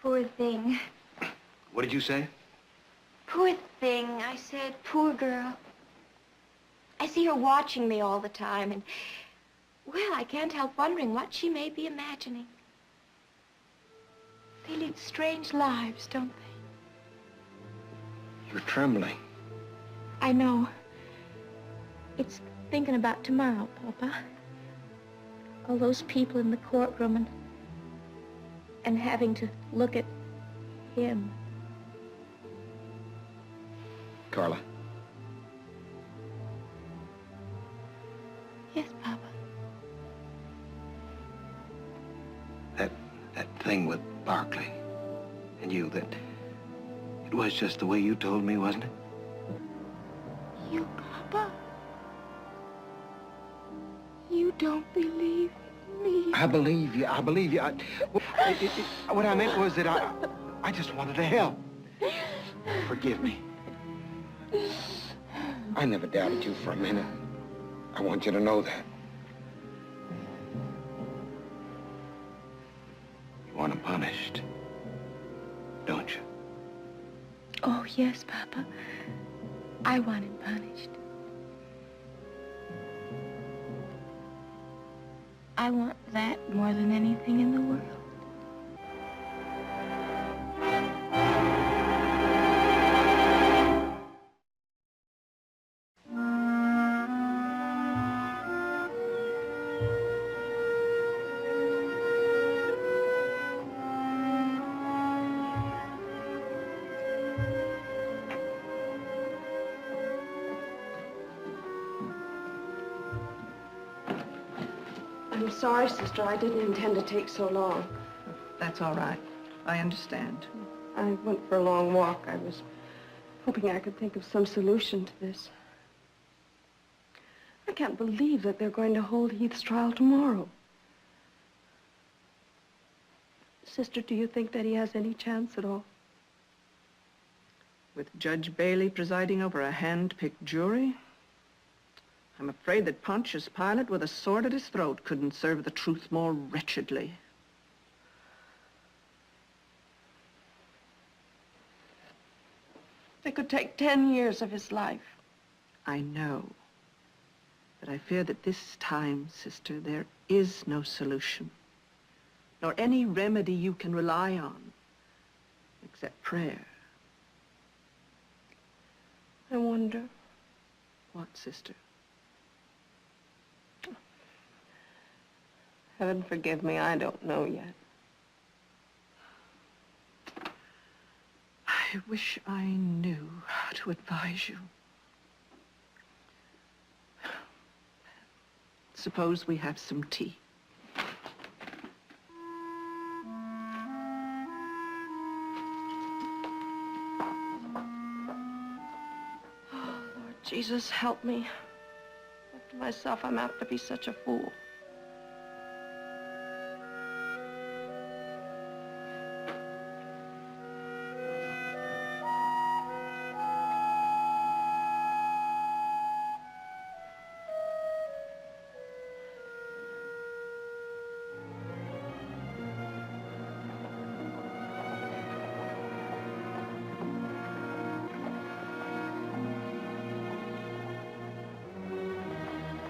Poor thing. What did you say? Poor thing, I said. Poor girl. I see her watching me all the time, and, well, I can't help wondering what she may be imagining. They lead strange lives, don't they? You're trembling. I know. It's thinking about tomorrow, Papa. All those people in the courtroom and having to look at him. Carla. Yes, Papa. That thing with Barclay and you, that it was just the way you told me, wasn't it? You, Papa? You don't believe me? I believe you. I believe you. What I meant was that I just wanted to help. Forgive me. I never doubted you for a minute. I want you to know that. You want him punished, don't you? Oh, yes, Papa. I want him punished. I want that more than anything in the world. I'm sorry, sister. I didn't intend to take so long. That's all right. I understand. I went for a long walk. I was hoping I could think of some solution to this. I can't believe that they're going to hold Heath's trial tomorrow. Sister, do you think that he has any chance at all? With Judge Bailey presiding over a hand-picked jury, I'm afraid that Pontius Pilate with a sword at his throat couldn't serve the truth more wretchedly. They could take 10 years of his life. I know. But I fear that this time, sister, there is no solution, nor any remedy you can rely on, except prayer. I wonder. What, sister? Heaven forgive me, I don't know yet. I wish I knew how to advise you. Suppose we have some tea. Oh, Lord Jesus, help me. Left to myself, I'm apt to be such a fool.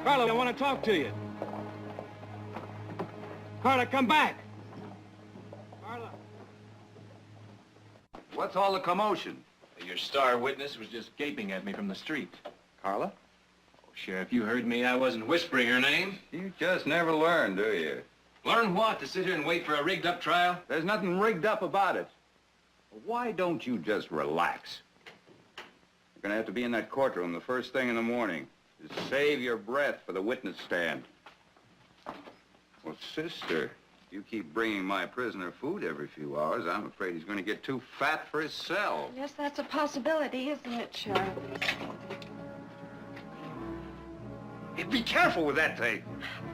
Carla, I want to talk to you. Carla, come back. Carla. What's all the commotion? Your star witness was just gaping at me from the street. Carla? Oh, Sheriff, you heard me. I wasn't whispering her name. You just never learn, do you? Learn what? To sit here and wait for a rigged-up trial? There's nothing rigged up about it. Why don't you just relax? You're gonna have to be in that courtroom the first thing in the morning. Just save your breath for the witness stand. Well, sister, you keep bringing my prisoner food every few hours, I'm afraid he's going to get too fat for his cell. Yes, that's a possibility, isn't it, Sheriff? Hey, be careful with that thing.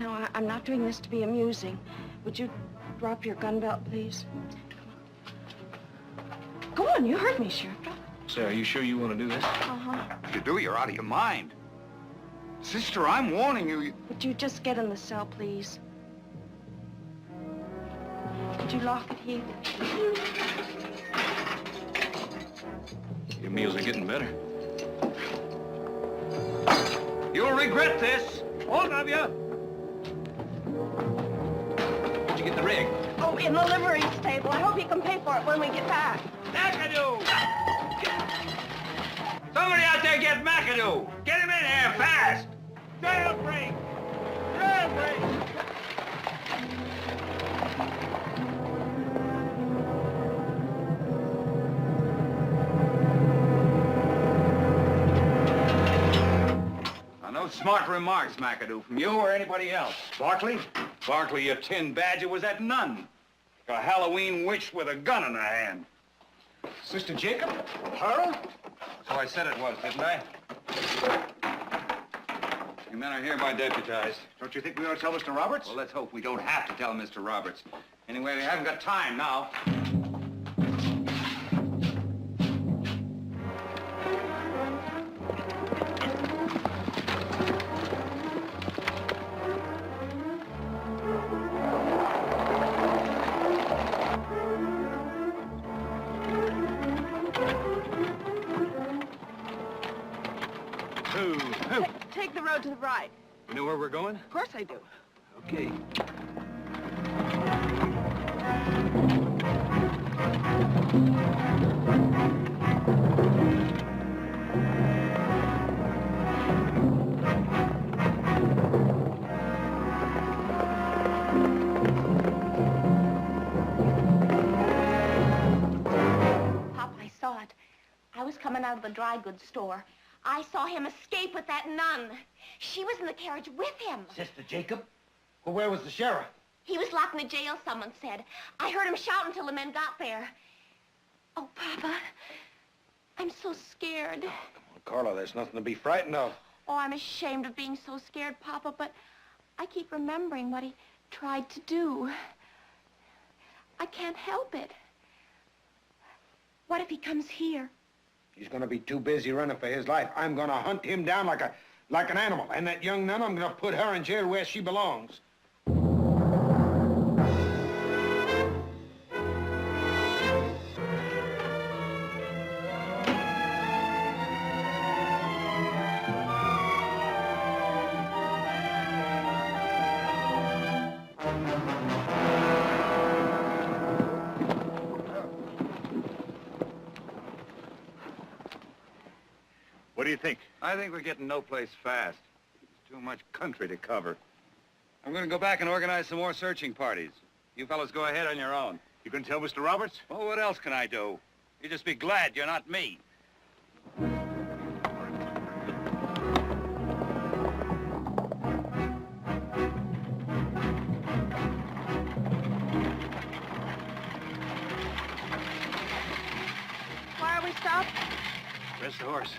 No, I'm not doing this to be amusing. Would you drop your gun belt, please? Go on, you heard me, Sheriff. Sir, are you sure you want to do this? Uh-huh. If you do, you're out of your mind. Sister, I'm warning you. Would you just get in the cell, please? Would you lock it, Heath? Your meals are getting better. You'll regret this. All of you. Where'd you get the rig? Oh, in the livery stable. I hope you can pay for it when we get back. McAdoo! Somebody out there get McAdoo! Get him in here, fast! Jailbreak! Jailbreak! Now, no smart remarks, McAdoo, from you or anybody else. Barkley? Barkley, your tin badger, was that nun. A Halloween witch with a gun in her hand. Sister Jacob? Her? So I said it was, didn't I? You men are hereby deputized. Don't you think we ought to tell Mr. Roberts? Well, let's hope we don't have to tell Mr. Roberts. Anyway, we haven't got time now. Take the road to the right. You know where we're going? Of course I do. Okay. Pop, I saw it. I was coming out of the dry goods store. I saw him escape with that nun. She was in the carriage with him. Sister Jacob? Well, where was the sheriff? He was locked in the jail, someone said. I heard him shout until the men got there. Oh, Papa, I'm so scared. Come on, Carla, there's nothing to be frightened of. Oh, I'm ashamed of being so scared, Papa, but I keep remembering what he tried to do. I can't help it. What if he comes here? He's gonna be too busy running for his life. I'm gonna hunt him down like an animal. And that young nun, I'm gonna put her in jail where she belongs. What do you think? I think we're getting no place fast. There's too much country to cover. I'm going to go back and organize some more searching parties. You fellows go ahead on your own. You can tell Mr. Roberts? Well, what else can I do? You just be glad you're not me. Why are we stopped? Rest the horse.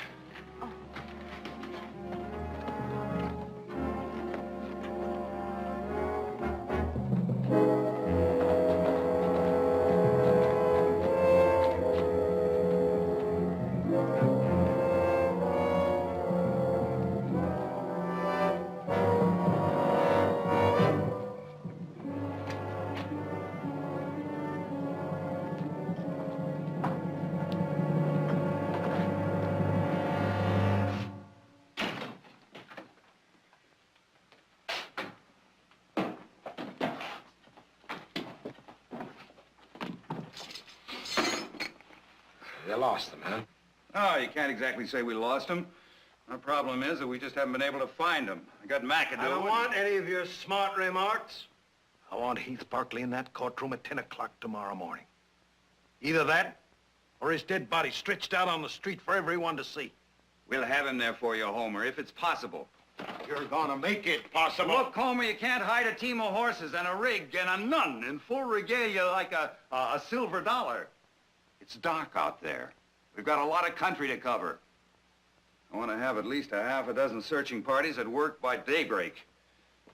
You lost them, huh? Oh, you can't exactly say we lost him. Our problem is that we just haven't been able to find him. I got McAdoo. I don't want any of your smart remarks. I want Heath Barkley in that courtroom at 10 o'clock tomorrow morning. Either that, or his dead body stretched out on the street for everyone to see. We'll have him there for you, Homer, if it's possible. You're gonna make it possible. Look, Homer, you can't hide a team of horses and a rig and a nun in full regalia like a silver dollar. It's dark out there. We've got a lot of country to cover. I want to have at least a half a dozen searching parties at work by daybreak.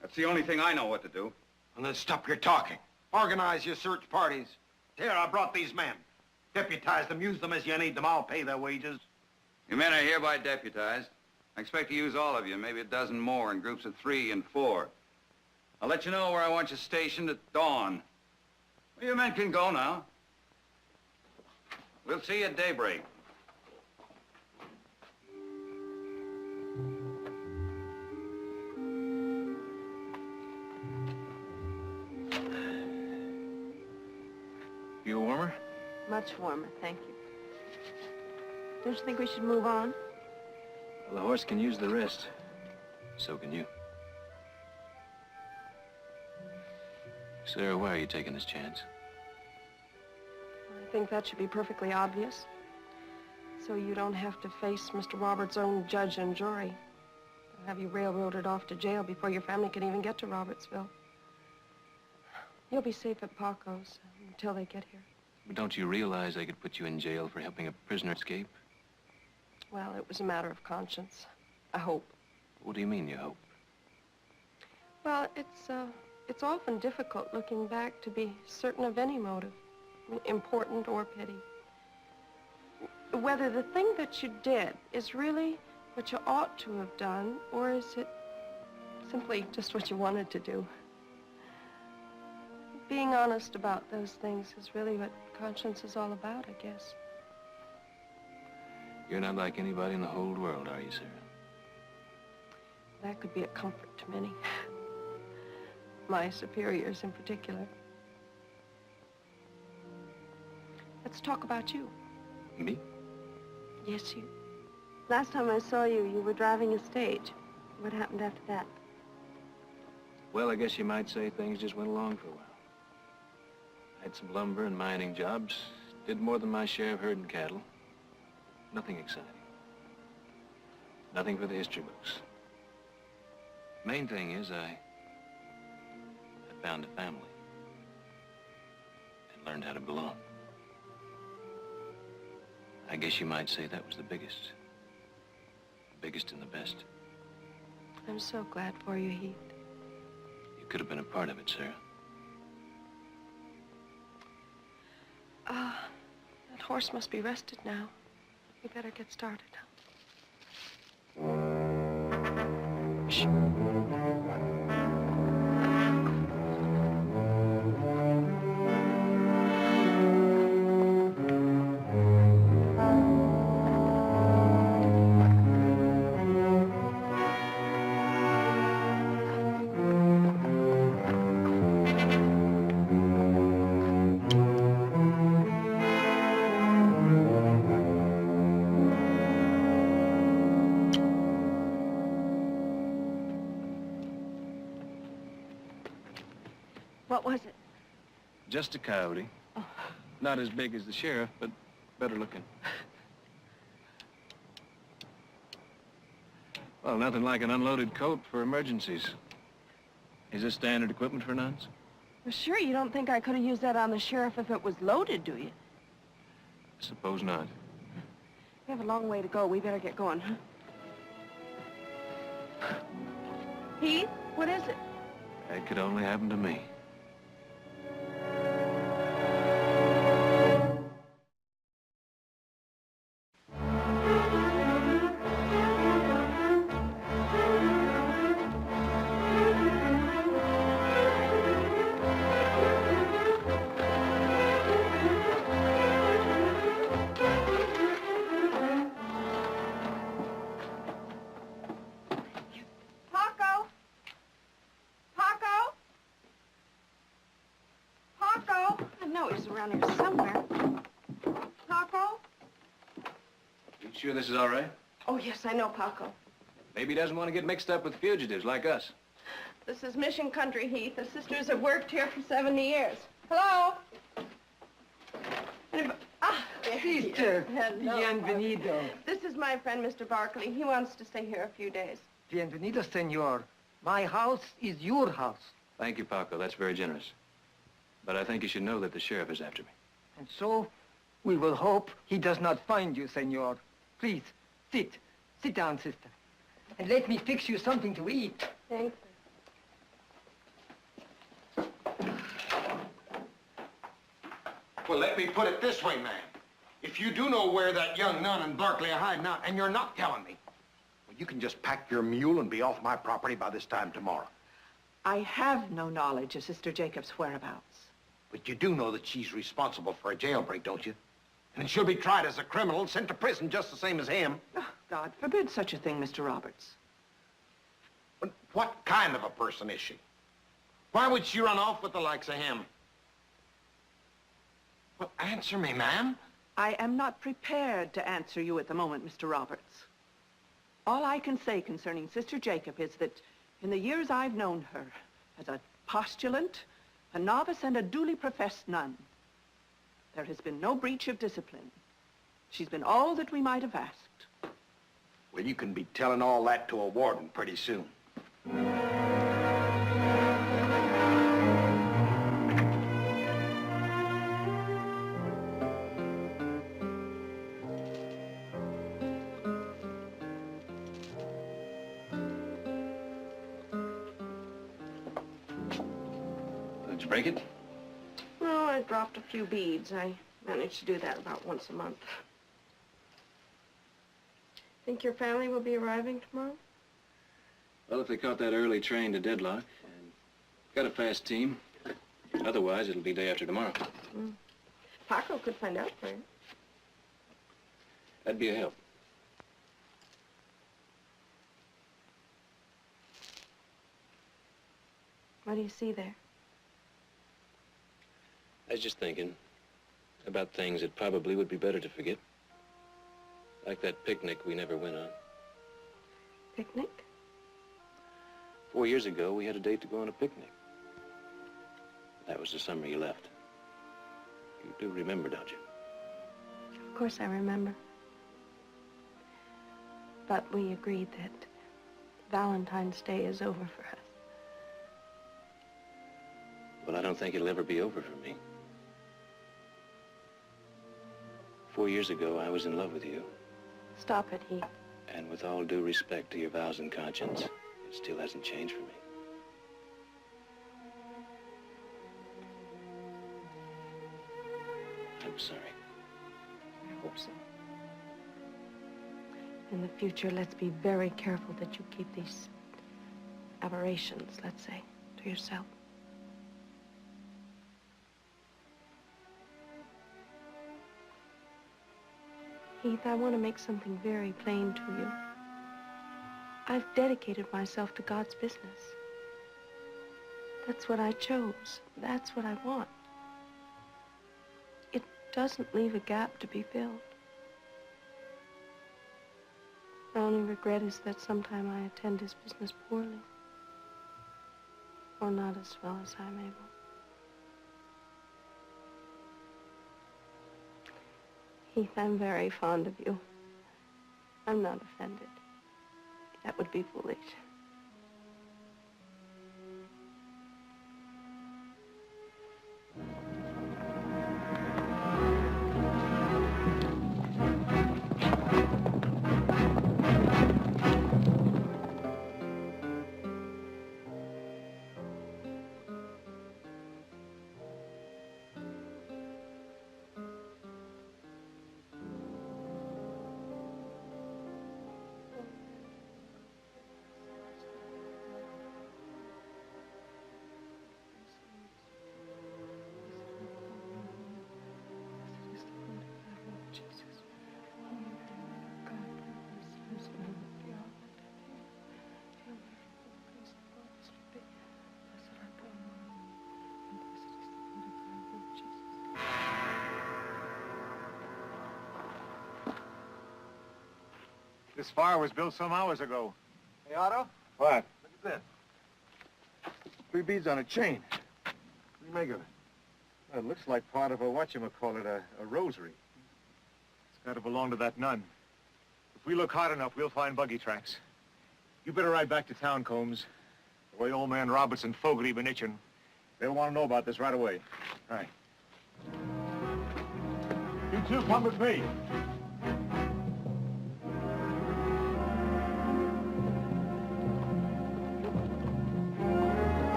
That's the only thing I know what to do. And then stop your talking. Organize your search parties. Here, I brought these men. Deputize them, use them as you need them. I'll pay their wages. You men are hereby deputized. I expect to use all of you, maybe a dozen more in groups of 3 and 4. I'll let you know where I want you stationed at dawn. Well, you men can go now. We'll see you at daybreak. You warmer? Much warmer, thank you. Don't you think we should move on? Well, the horse can use the rest. So can you. Sarah, why are you taking this chance? I think that should be perfectly obvious. So you don't have to face Mr. Roberts' own judge and jury. They'll have you railroaded off to jail before your family can even get to Robertsville. You'll be safe at Paco's until they get here. But don't you realize they could put you in jail for helping a prisoner escape? Well, it was a matter of conscience. I hope. What do you mean, you hope? Well, it's often difficult looking back to be certain of any motive, important or petty. Whether the thing that you did is really what you ought to have done, or is it simply just what you wanted to do. Being honest about those things is really what conscience is all about, I guess. You're not like anybody in the whole world, are you, Sarah? That could be a comfort to many. my superiors in particular. Let's talk about you. Me? Yes, you. Last time I saw you, you were driving a stage. What happened after that? Well, I guess you might say things just went along for a while. I had some lumber and mining jobs. Did more than my share of herding cattle. Nothing exciting. Nothing for the history books. Main thing is I found a family and learned how to belong. I guess you might say that was the biggest. The biggest and the best. I'm so glad for you, Heath. You could have been a part of it, Sarah. That horse must be rested now. We better get started. Shh. What was it? Just a coyote. Oh. Not as big as the sheriff, but better looking. Well, nothing like an unloaded coat for emergencies. Is this standard equipment for nuns? Well, sure, you don't think I could have used that on the sheriff if it was loaded, do you? Suppose not. We have a long way to go. We better get going, huh? Heath, what is it? That could only happen to me. Around here somewhere. Paco? You sure this is all right? Oh, yes, I know, Paco. Maybe he doesn't want to get mixed up with fugitives like us. This is Mission Country, Heath. The sisters have worked here for 70 years. Hello? Sister, Hello. bienvenido. This is my friend, Mr. Barkley. He wants to stay here a few days. Bienvenido, senor. My house is your house. Thank you, Paco. That's very generous. But I think you should know that the sheriff is after me. And so, we will hope he does not find you, senor. Please, sit. Sit down, sister. And let me fix you something to eat. Thanks. Well, let me put it this way, ma'am. If you do know where that young nun and Barkley are hiding out, and you're not telling me, well, you can just pack your mule and be off my property by this time tomorrow. I have no knowledge of Sister Jacob's whereabouts. But you do know that she's responsible for a jailbreak, don't you? And she'll be tried as a criminal and sent to prison just the same as him. Oh, God forbid such a thing, Mr. Roberts. But what kind of a person is she? Why would she run off with the likes of him? Well, answer me, ma'am. I am not prepared to answer you at the moment, Mr. Roberts. All I can say concerning Sister Jacob is that in the years I've known her, as a postulant, a novice, and a duly professed nun, there has been no breach of discipline. She's been all that we might have asked. Well, you can be telling all that to a warden pretty soon. Did you break it? No, I dropped a few beads. I manage to do that about once a month. Think your family will be arriving tomorrow? Well, if they caught that early train to Deadlock and got a fast team, otherwise it'll be day after tomorrow. Paco could find out for you. That'd be a help. What do you see there? I was just thinking about things that probably would be better to forget. Like that picnic we never went on. Picnic? 4 years ago, we had a date to go on a picnic. That was the summer you left. You do remember, don't you? Of course I remember. But we agreed that Valentine's Day is over for us. Well, I don't think it'll ever be over for me. 4 years ago, I was in love with you. Stop it, Heath. And with all due respect to your vows and conscience, it still hasn't changed for me. I'm sorry. I hope so. In the future, let's be very careful that you keep these aberrations, let's say, to yourself. Heath, I want to make something very plain to you. I've dedicated myself to God's business. That's what I chose. That's what I want. It doesn't leave a gap to be filled. My only regret is that sometime I attend his business poorly, or not as well as I'm able. Heath, I'm very fond of you. I'm not offended. That would be foolish. This fire was built some hours ago. Hey, Otto? What? Look at this. 3 beads on a chain. What do you make of it? Well, it looks like part of a, whatchamacallit, a rosary. It's got to belong to that nun. If we look hard enough, we'll find buggy tracks. You better ride back to town, Combs. The way old man Roberts and Fogarty been itching, they'll want to know about this right away. All right. You two come with me.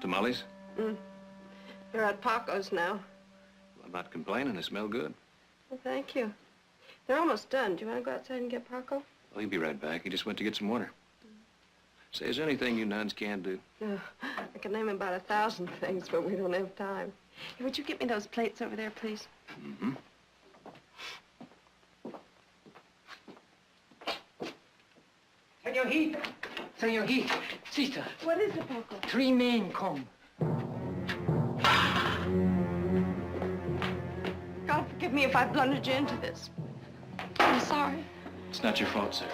Tamales? They're at Paco's now. Well, I'm not complaining. They smell good. Well, thank you. They're almost done. Do you want to go outside and get Paco? Well, he'll be right back. He just went to get some water. Say, is there anything you nuns can't do? I can name about 1,000 things, but we don't have time. Hey, would you get me those plates over there, please? Mm-hmm. Senor Heath! Senor Heath! Sister! What is it, Paco? 3 men come. God forgive me if I blundered you into this. I'm sorry. It's not your fault, sir.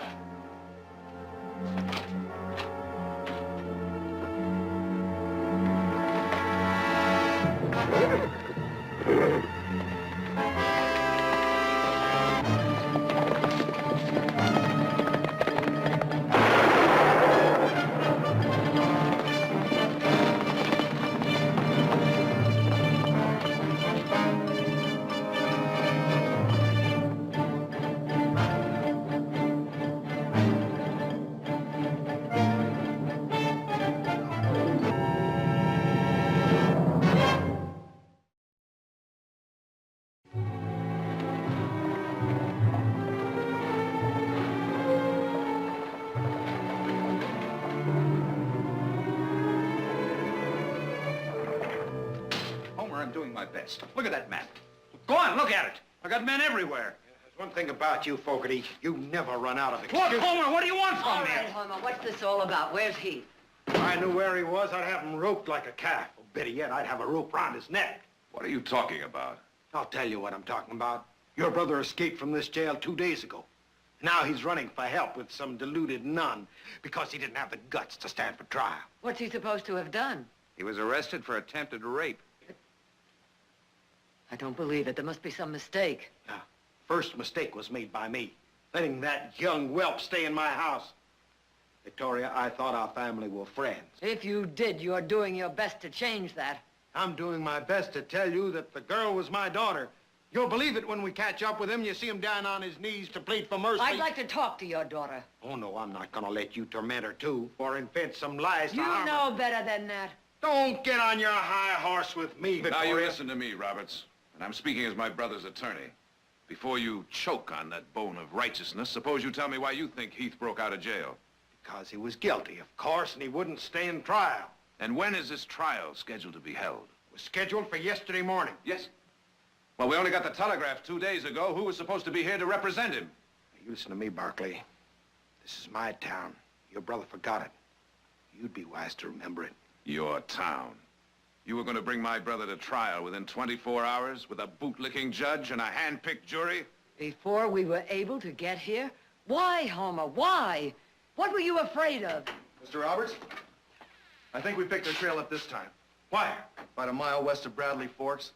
I'm doing my best. Look at that map. Go on, look at it. I got men everywhere. One thing about you, Fogarty, you never run out of excuses. Look, Homer, what do you want from All me? right, Homer, what's this all about? Where's Heath? If I knew where he was, I'd have him roped like a calf. Or better yet, I'd have a rope round his neck. What are you talking about? I'll tell you what I'm talking about. Your brother escaped from this jail 2 days ago. Now he's running for help with some deluded nun because he didn't have the guts to stand for trial. What's he supposed to have done? He was arrested for attempted rape. I don't believe it. There must be some mistake. First mistake was made by me, letting that young whelp stay in my house. Victoria, I thought our family were friends. If you did, you're doing your best to change that. I'm doing my best to tell you that the girl was my daughter. You'll believe it when we catch up with him. You see him down on his knees to plead for mercy. I'd like to talk to your daughter. Oh, no, I'm not gonna let you torment her, too, or invent some lies to You harm her. know better than that. Don't get on your high horse with me, Now Victoria. you listen to me, Roberts. And I'm speaking as my brother's attorney. Before you choke on that bone of righteousness, suppose you tell me why you think Heath broke out of jail. Because he was guilty, of course, and he wouldn't stand trial. And when is this trial scheduled to be held? It was scheduled for yesterday morning. Yes? Well, we only got the telegraph 2 days ago. Who was supposed to be here to represent him? You listen to me, Barkley. This is my town. Your brother forgot it. You'd be wise to remember it. Your town. You were going to bring my brother to trial within 24 hours with a bootlicking judge and a hand-picked jury? Before we were able to get here? Why, Homer? Why? What were you afraid of? Mr. Roberts, I think we picked our trail up this time. Why? About a mile west of Bradley Forks.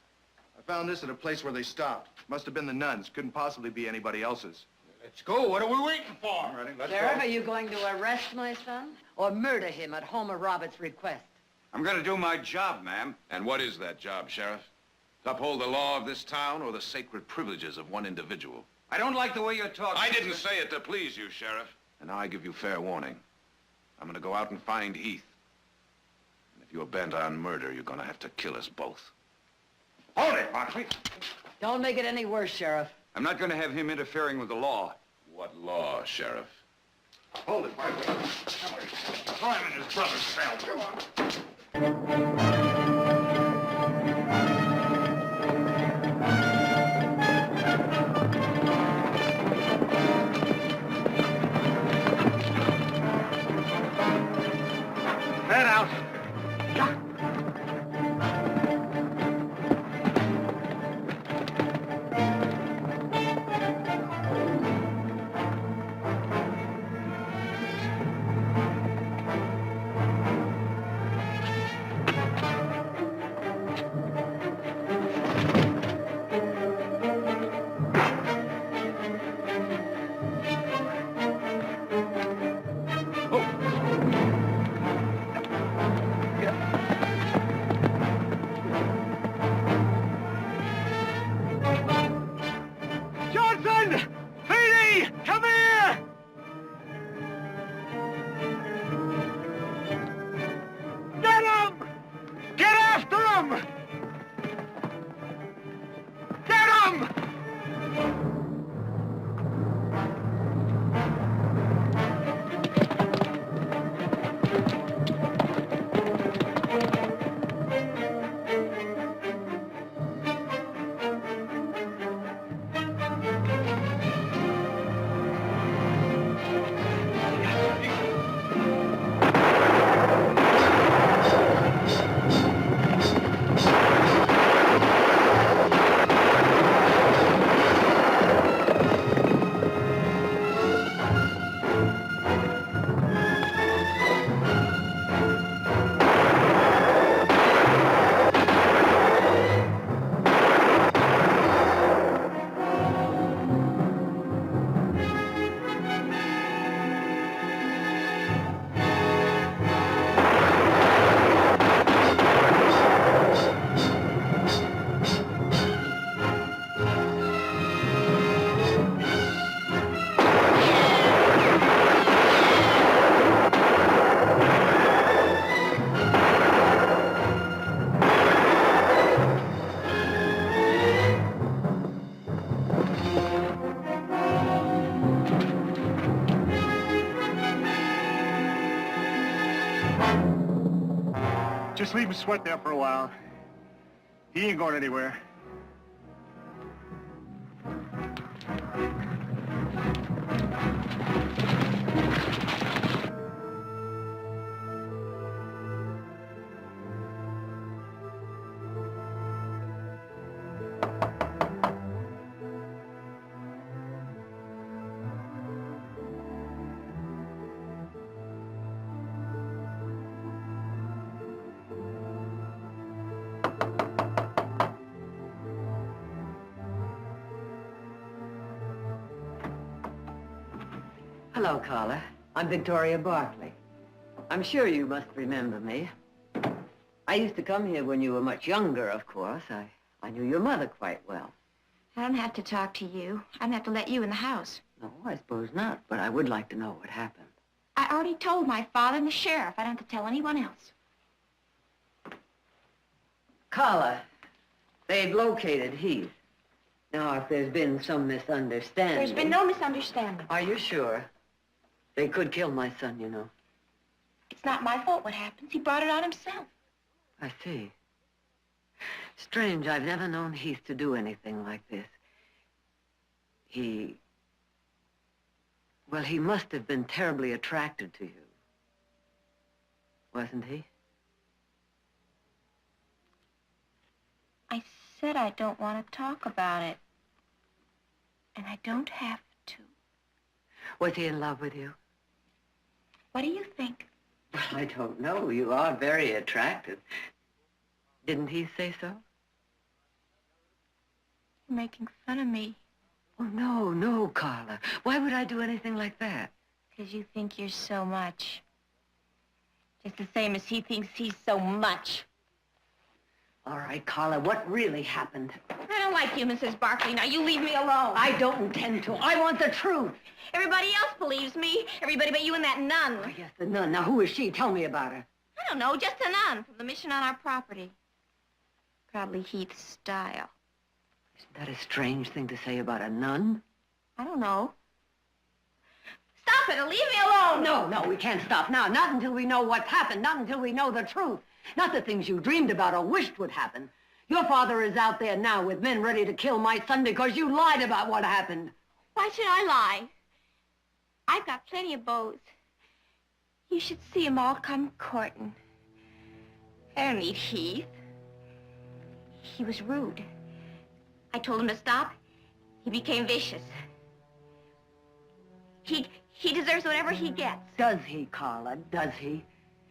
I found this at a place where they stopped. Must have been the nuns. Couldn't possibly be anybody else's. Let's go. What are we waiting for? All righty, let's Sheriff, go. are you going to arrest my son or murder him at Homer Roberts' request? I'm going to do my job, ma'am. And what is that job, Sheriff? To uphold the law of this town or the sacred privileges of one individual? I don't like the way you're talking. I didn't say it to please you, Sheriff. And now I give you fair warning. I'm going to go out and find Heath. And if you're bent on murder, you're going to have to kill us both. Hold it, Barkley. Don't make it any worse, Sheriff. I'm not going to have him interfering with the law. What law, Sheriff? Hold it, Barkley. Throw him in his brother's cell. Come on. Head out. Johnson! Feedy! Come here! Get him! Get after him! Get him! Just leave him sweat there for a while. He ain't going anywhere. Hello, Carla. I'm Victoria Barkley. I'm sure you must remember me. I used to come here when you were much younger, of course. I knew your mother quite well. I don't have to talk to you. I don't have to let you in the house. No, I suppose not, but I would like to know what happened. I already told my father and the sheriff. I don't have to tell anyone else. Carla, they've located Heath. Now, if there's been some misunderstanding... There's been no misunderstanding. Are you sure? They could kill my son, you know. It's not my fault what happens. He brought it on himself. I see. Strange, I've never known Heath to do anything like this. Well, he must have been terribly attracted to you. Wasn't he? I said I don't want to talk about it. And I don't have to. Was he in love with you? What do you think? Well, I don't know. You are very attractive. Didn't he say so? You're making fun of me. Oh, no, Carla. Why would I do anything like that? Because you think you're so much. Just the same as he thinks he's so much. All right, Carla, what really happened? I don't like you, Mrs. Barkley. Now, you leave me alone. I don't intend to. I want the truth. Everybody else believes me. Everybody but you and that nun. Oh, yes, the nun. Now, who is she? Tell me about her. I don't know, just a nun from the mission on our property. Probably Heath's style. Isn't that a strange thing to say about a nun? I don't know. Stop it or leave me alone! No, we can't stop now. Not until we know what's happened. Not until we know the truth. Not the things you dreamed about or wished would happen. Your father is out there now with men ready to kill my son because you lied about what happened. Why should I lie? I've got plenty of beaux. You should see 'em all come courting. I don't need Heath. He was rude. I told him to stop. He became vicious. He deserves whatever he gets. Does he, Carla? Does he?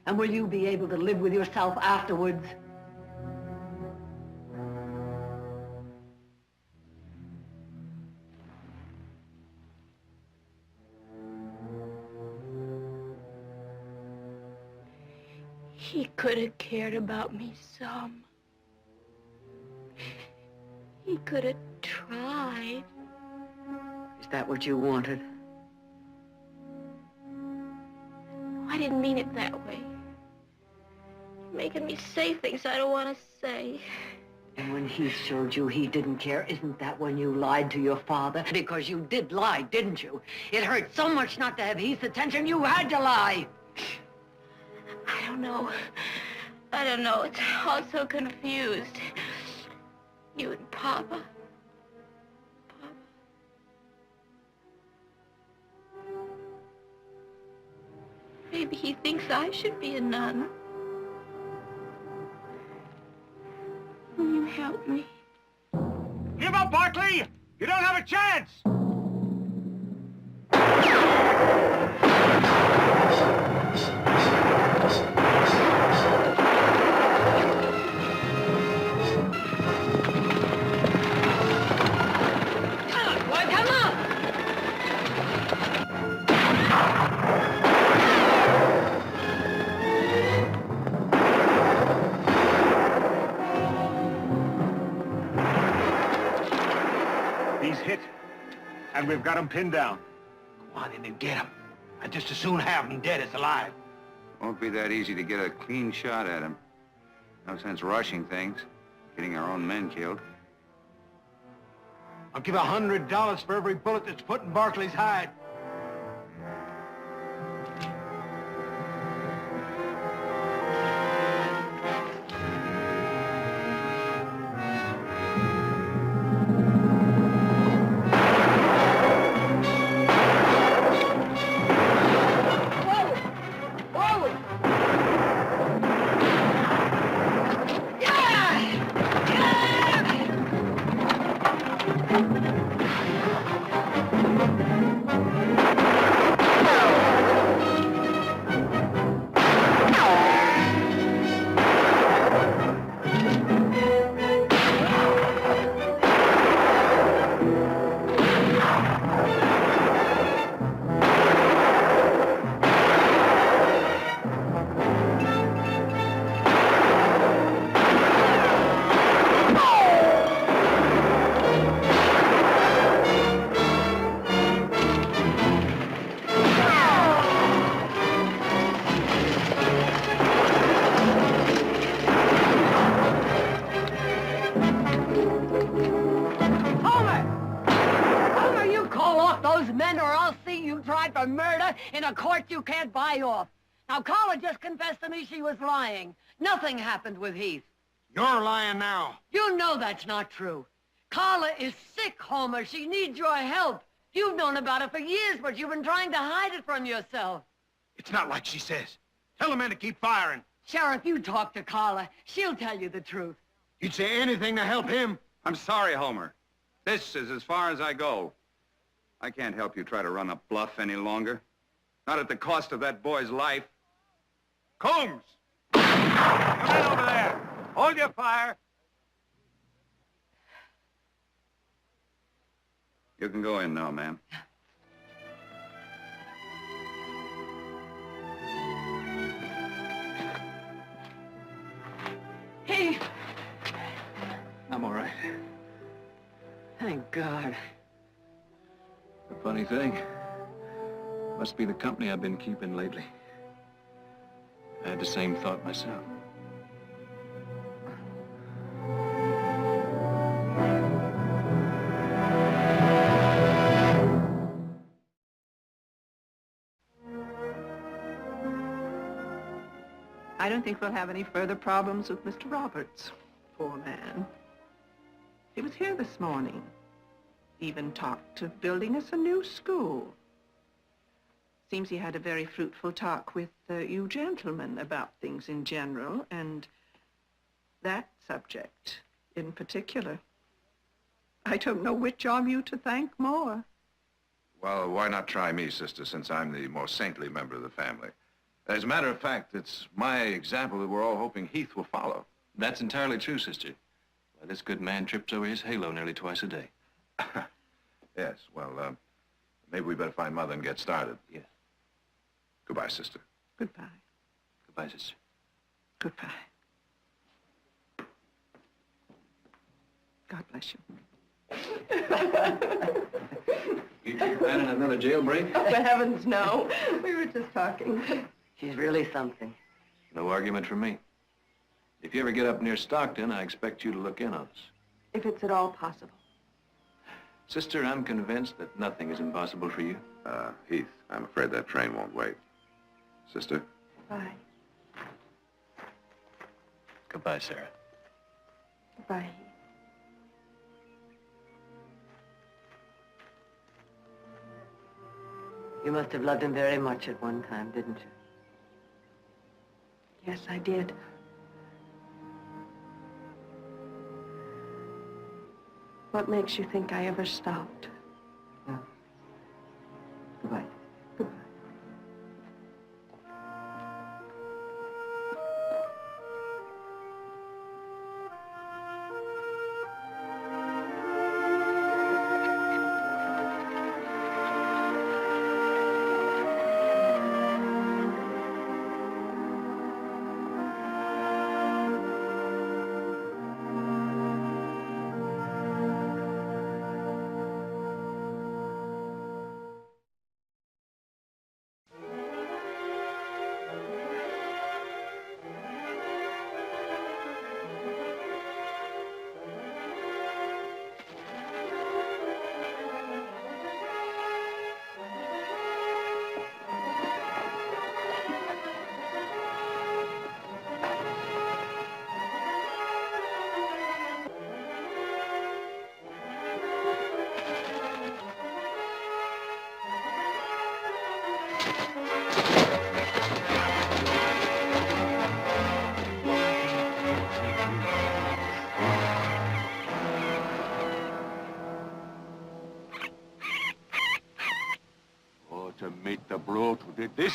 And will you be able to live with yourself afterwards? He could have cared about me some. He could have tried. Is that what you wanted? I didn't mean it that way. You're making me say things I don't want to say. And when he showed you he didn't care, isn't that when you lied to your father? Because you did lie, didn't you? It hurt so much not to have Heath's attention, you had to lie. I don't know. I don't know. It's all so confused. You and Papa. Maybe he thinks I should be a nun. Will you help me? Give up, Barkley! You don't have a chance! And we've got him pinned down. Go on in and get him. I'd just as soon have him dead as alive. Won't be that easy to get a clean shot at him. No sense rushing things, getting our own men killed. I'll give $100 for every bullet that's put in Barkley's hide. Those men or I'll see you tried for murder in a court you can't buy off. Now, Carla just confessed to me she was lying. Nothing happened with Heath. You're lying now. You know that's not true. Carla is sick, Homer. She needs your help. You've known about it for years, but you've been trying to hide it from yourself. It's not like she says. Tell the men to keep firing. Sheriff, you talk to Carla. She'll tell you the truth. You'd say anything to help him. I'm sorry, Homer. This is as far as I go. I can't help you try to run a bluff any longer. Not at the cost of that boy's life. Combs! Come in over there. Hold your fire. You can go in now, ma'am. Hey! I'm all right. Thank God. The funny thing, must be the company I've been keeping lately. I had the same thought myself. I don't think we'll have any further problems with Mr. Roberts. Poor man. He was here this morning. Even talked of building us a new school. Seems he had a very fruitful talk with you gentlemen about things in general, and that subject in particular. I don't know which of you to thank more. Well, why not try me, sister, since I'm the more saintly member of the family? As a matter of fact, it's my example that we're all hoping Heath will follow. That's entirely true, sister. Why, this good man trips over his halo nearly twice a day. Yes, well, maybe we better find Mother and get started. Yes. Goodbye, sister. Goodbye. Goodbye, sister. Goodbye. God bless you. You planning another jailbreak? Oh, heavens, no. We were just talking. She's really something. No argument from me. If you ever get up near Stockton, I expect you to look in on us. If it's at all possible. Sister, I'm convinced that nothing is impossible for you. Heath, I'm afraid that train won't wait. Sister? Bye. Goodbye, Sarah. Bye. You must have loved him very much at one time, didn't you? Yes, I did. What makes you think I ever stopped? No. Goodbye. Goodbye. To meet the brute who did this?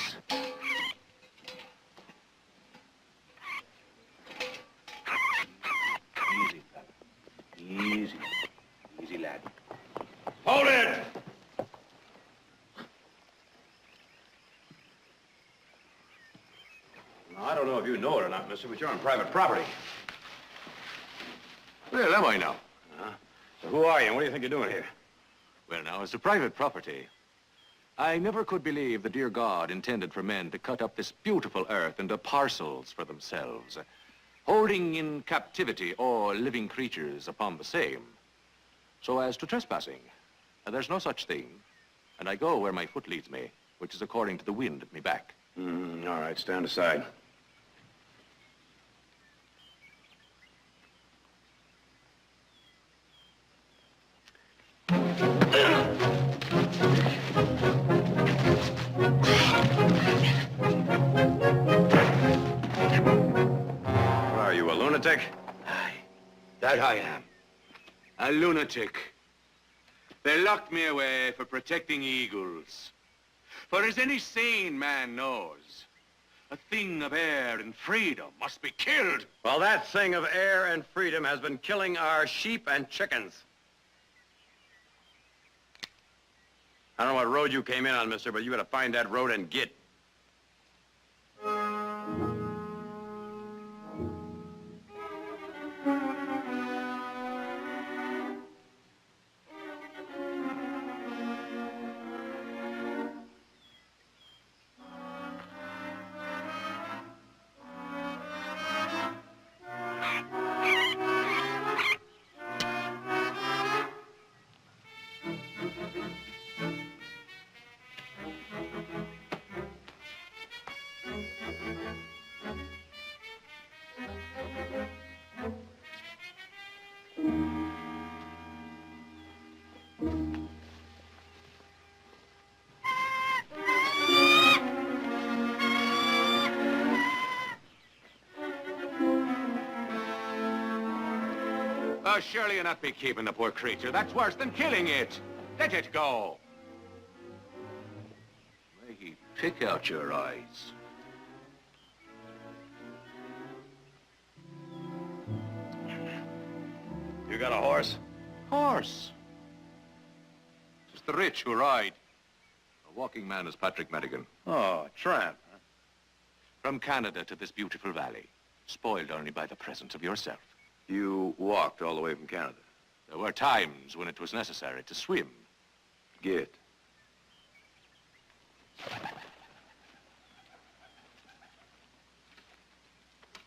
Easy, fella. Easy. Easy, lad. Hold it! Now, I don't know if you know it or not, mister, but you're on private property. Well, am I now? So who are you and what do you think you're doing here? Well, now, it's a private property. I never could believe the dear God intended for men to cut up this beautiful earth into parcels for themselves, holding in captivity all living creatures upon the same, so as to trespassing. There's no such thing. and I go where my foot leads me, which is according to the wind at me back. All right, stand aside. What are you, a lunatic? Aye, that I am. A lunatic. They locked me away for protecting eagles. For as any sane man knows, a thing of air and freedom must be killed. Well, that thing of air and freedom has been killing our sheep and chickens. I don't know what road you came in on, mister, but you gotta find that road and get. Oh, surely you'll not be keeping the poor creature. That's worse than killing it. Let it go. May he pick out your eyes. You got a horse? Horse. It's the rich who ride. A walking man is Patrick Madigan. Oh, a tramp. Huh? From Canada to this beautiful valley, spoiled only by the presence of yourself. You walked all the way from Canada? There were times when it was necessary to swim. Get.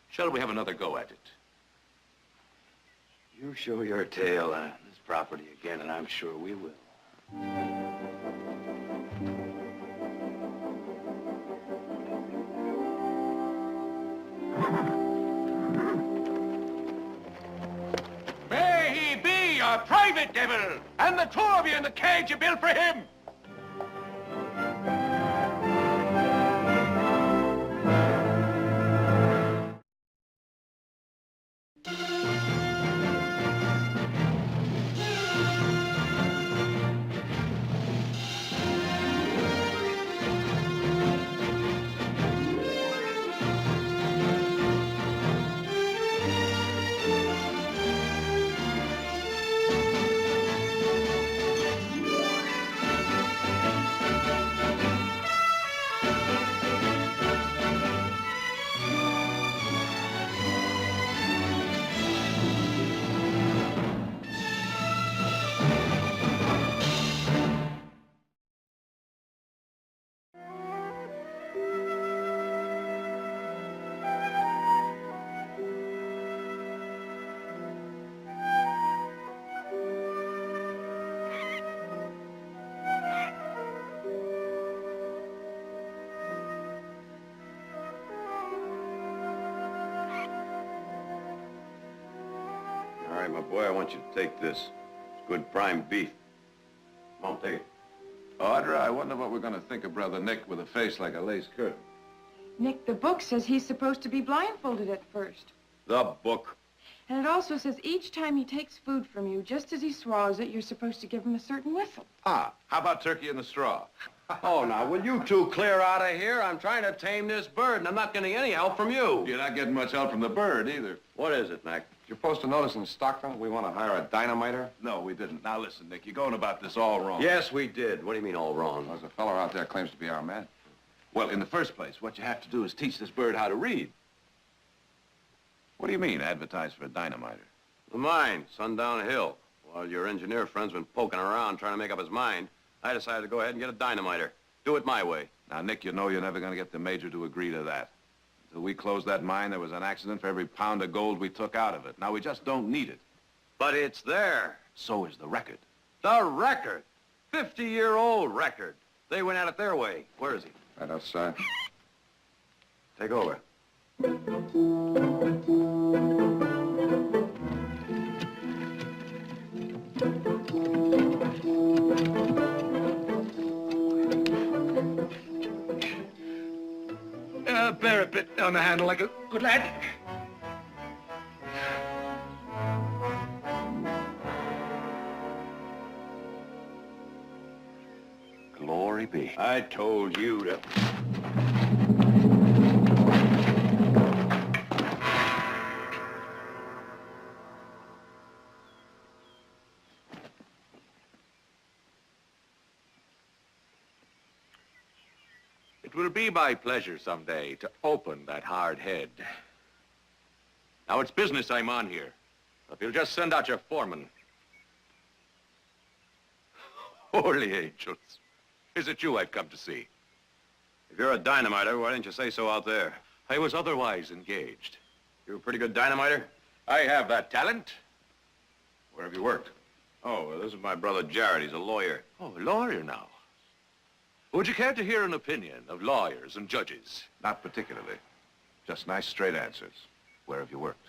Shall we have another go at it? You show your tail on this property again, and I'm sure we will. May he be your private devil, and the two of you in the cage you built for him! All right, my boy, I want you to take this. It's good prime beef. Come on, take it. Audra, I wonder what we're going to think of Brother Nick with a face like a lace curtain. Nick, the book says he's supposed to be blindfolded at first. The book. And it also says each time he takes food from you, just as he swallows it, you're supposed to give him a certain whistle. Ah, how about turkey in the straw? Oh, now, will you two clear out of here? I'm trying to tame this bird, and I'm not getting any help from you. You're not getting much help from the bird, either. What is it, Mac? Did you post a notice in Stockton? We want to hire a dynamiter? No, we didn't. Now, listen, Nick, you're going about this all wrong. Yes, we did. What do you mean all wrong? There's a fellow out there claims to be our man. Well, in the first place, what you have to do is teach this bird how to read. What do you mean, advertise for a dynamiter? The mine, Sundown Hill. While your engineer friend's been poking around trying to make up his mind, I decided to go ahead and get a dynamiter. Do it my way. Now, Nick, you know you're never going to get the major to agree to that. Until we closed that mine, there was an accident for every pound of gold we took out of it. Now, we just don't need it. But it's there. So is the record. The record? 50-year-old record. They went at it their way. Where is he? Right outside. Take over. Bear a bit on the handle like a good lad. Glory be. I told you to... It will be my pleasure someday to open that hard head. Now it's business I'm on here. If you'll just send out your foreman. Holy angels. Is it you I've come to see? If you're a dynamiter, why didn't you say so out there? I was otherwise engaged. You're a pretty good dynamiter? I have that talent. Where have you worked? Oh, well, this is my brother Jared. He's a lawyer. Oh, a lawyer now. Would you care to hear an opinion of lawyers and judges? Not particularly. Just nice, straight answers. Where have you worked?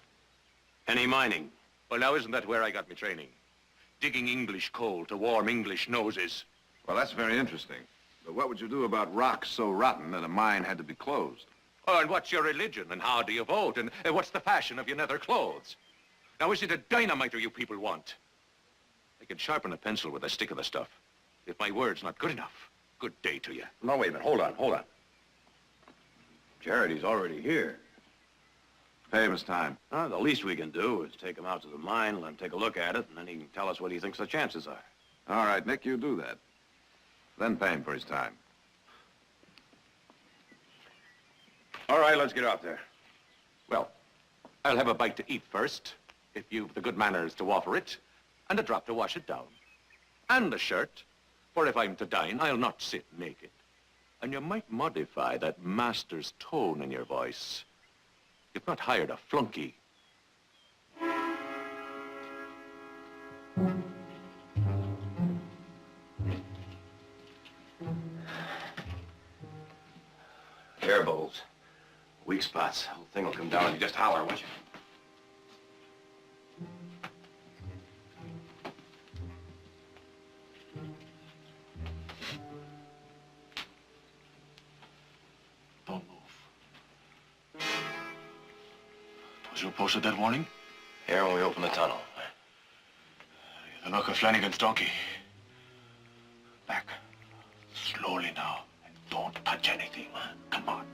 Any mining? Well, now, isn't that where I got my training? Digging English coal to warm English noses. Well, that's very interesting. But what would you do about rocks so rotten that a mine had to be closed? Oh, and what's your religion, and how do you vote, and what's the fashion of your nether clothes? Now, is it a dynamiter you people want? I can sharpen a pencil with a stick of the stuff. If my word's not good enough, good day to you. No, wait a minute. Hold on. Jared, he's already here. Pay him his time. The least we can do is take him out to the mine, let him take a look at it, and then he can tell us what he thinks the chances are. All right, Nick, you do that. Then pay him for his time. All right, let's get out there. Well, I'll have a bite to eat first, if you've the good manners to offer it, and a drop to wash it down. And a shirt, for if I'm to dine, I'll not sit naked. And you might modify that master's tone in your voice. You've not hired a flunky. Air bowls. Weak spots. The whole thing will come down if you just holler, won't you? Don't move. Was you posted that warning? Here when we open the tunnel. The knock of Flanagan's donkey. Back. Slowly now. And don't touch anything. Come on.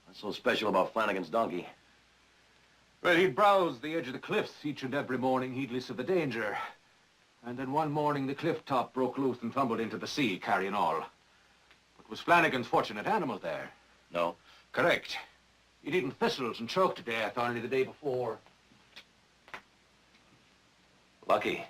What's so special about Flanagan's donkey? Well, he'd browse the edge of the cliffs each and every morning, heedless of the danger. And then one morning, the cliff top broke loose and tumbled into the sea, carrying all. But was Flanagan's fortunate animal there? No. Correct. He'd eaten thistles and choked to death only the day before. Lucky.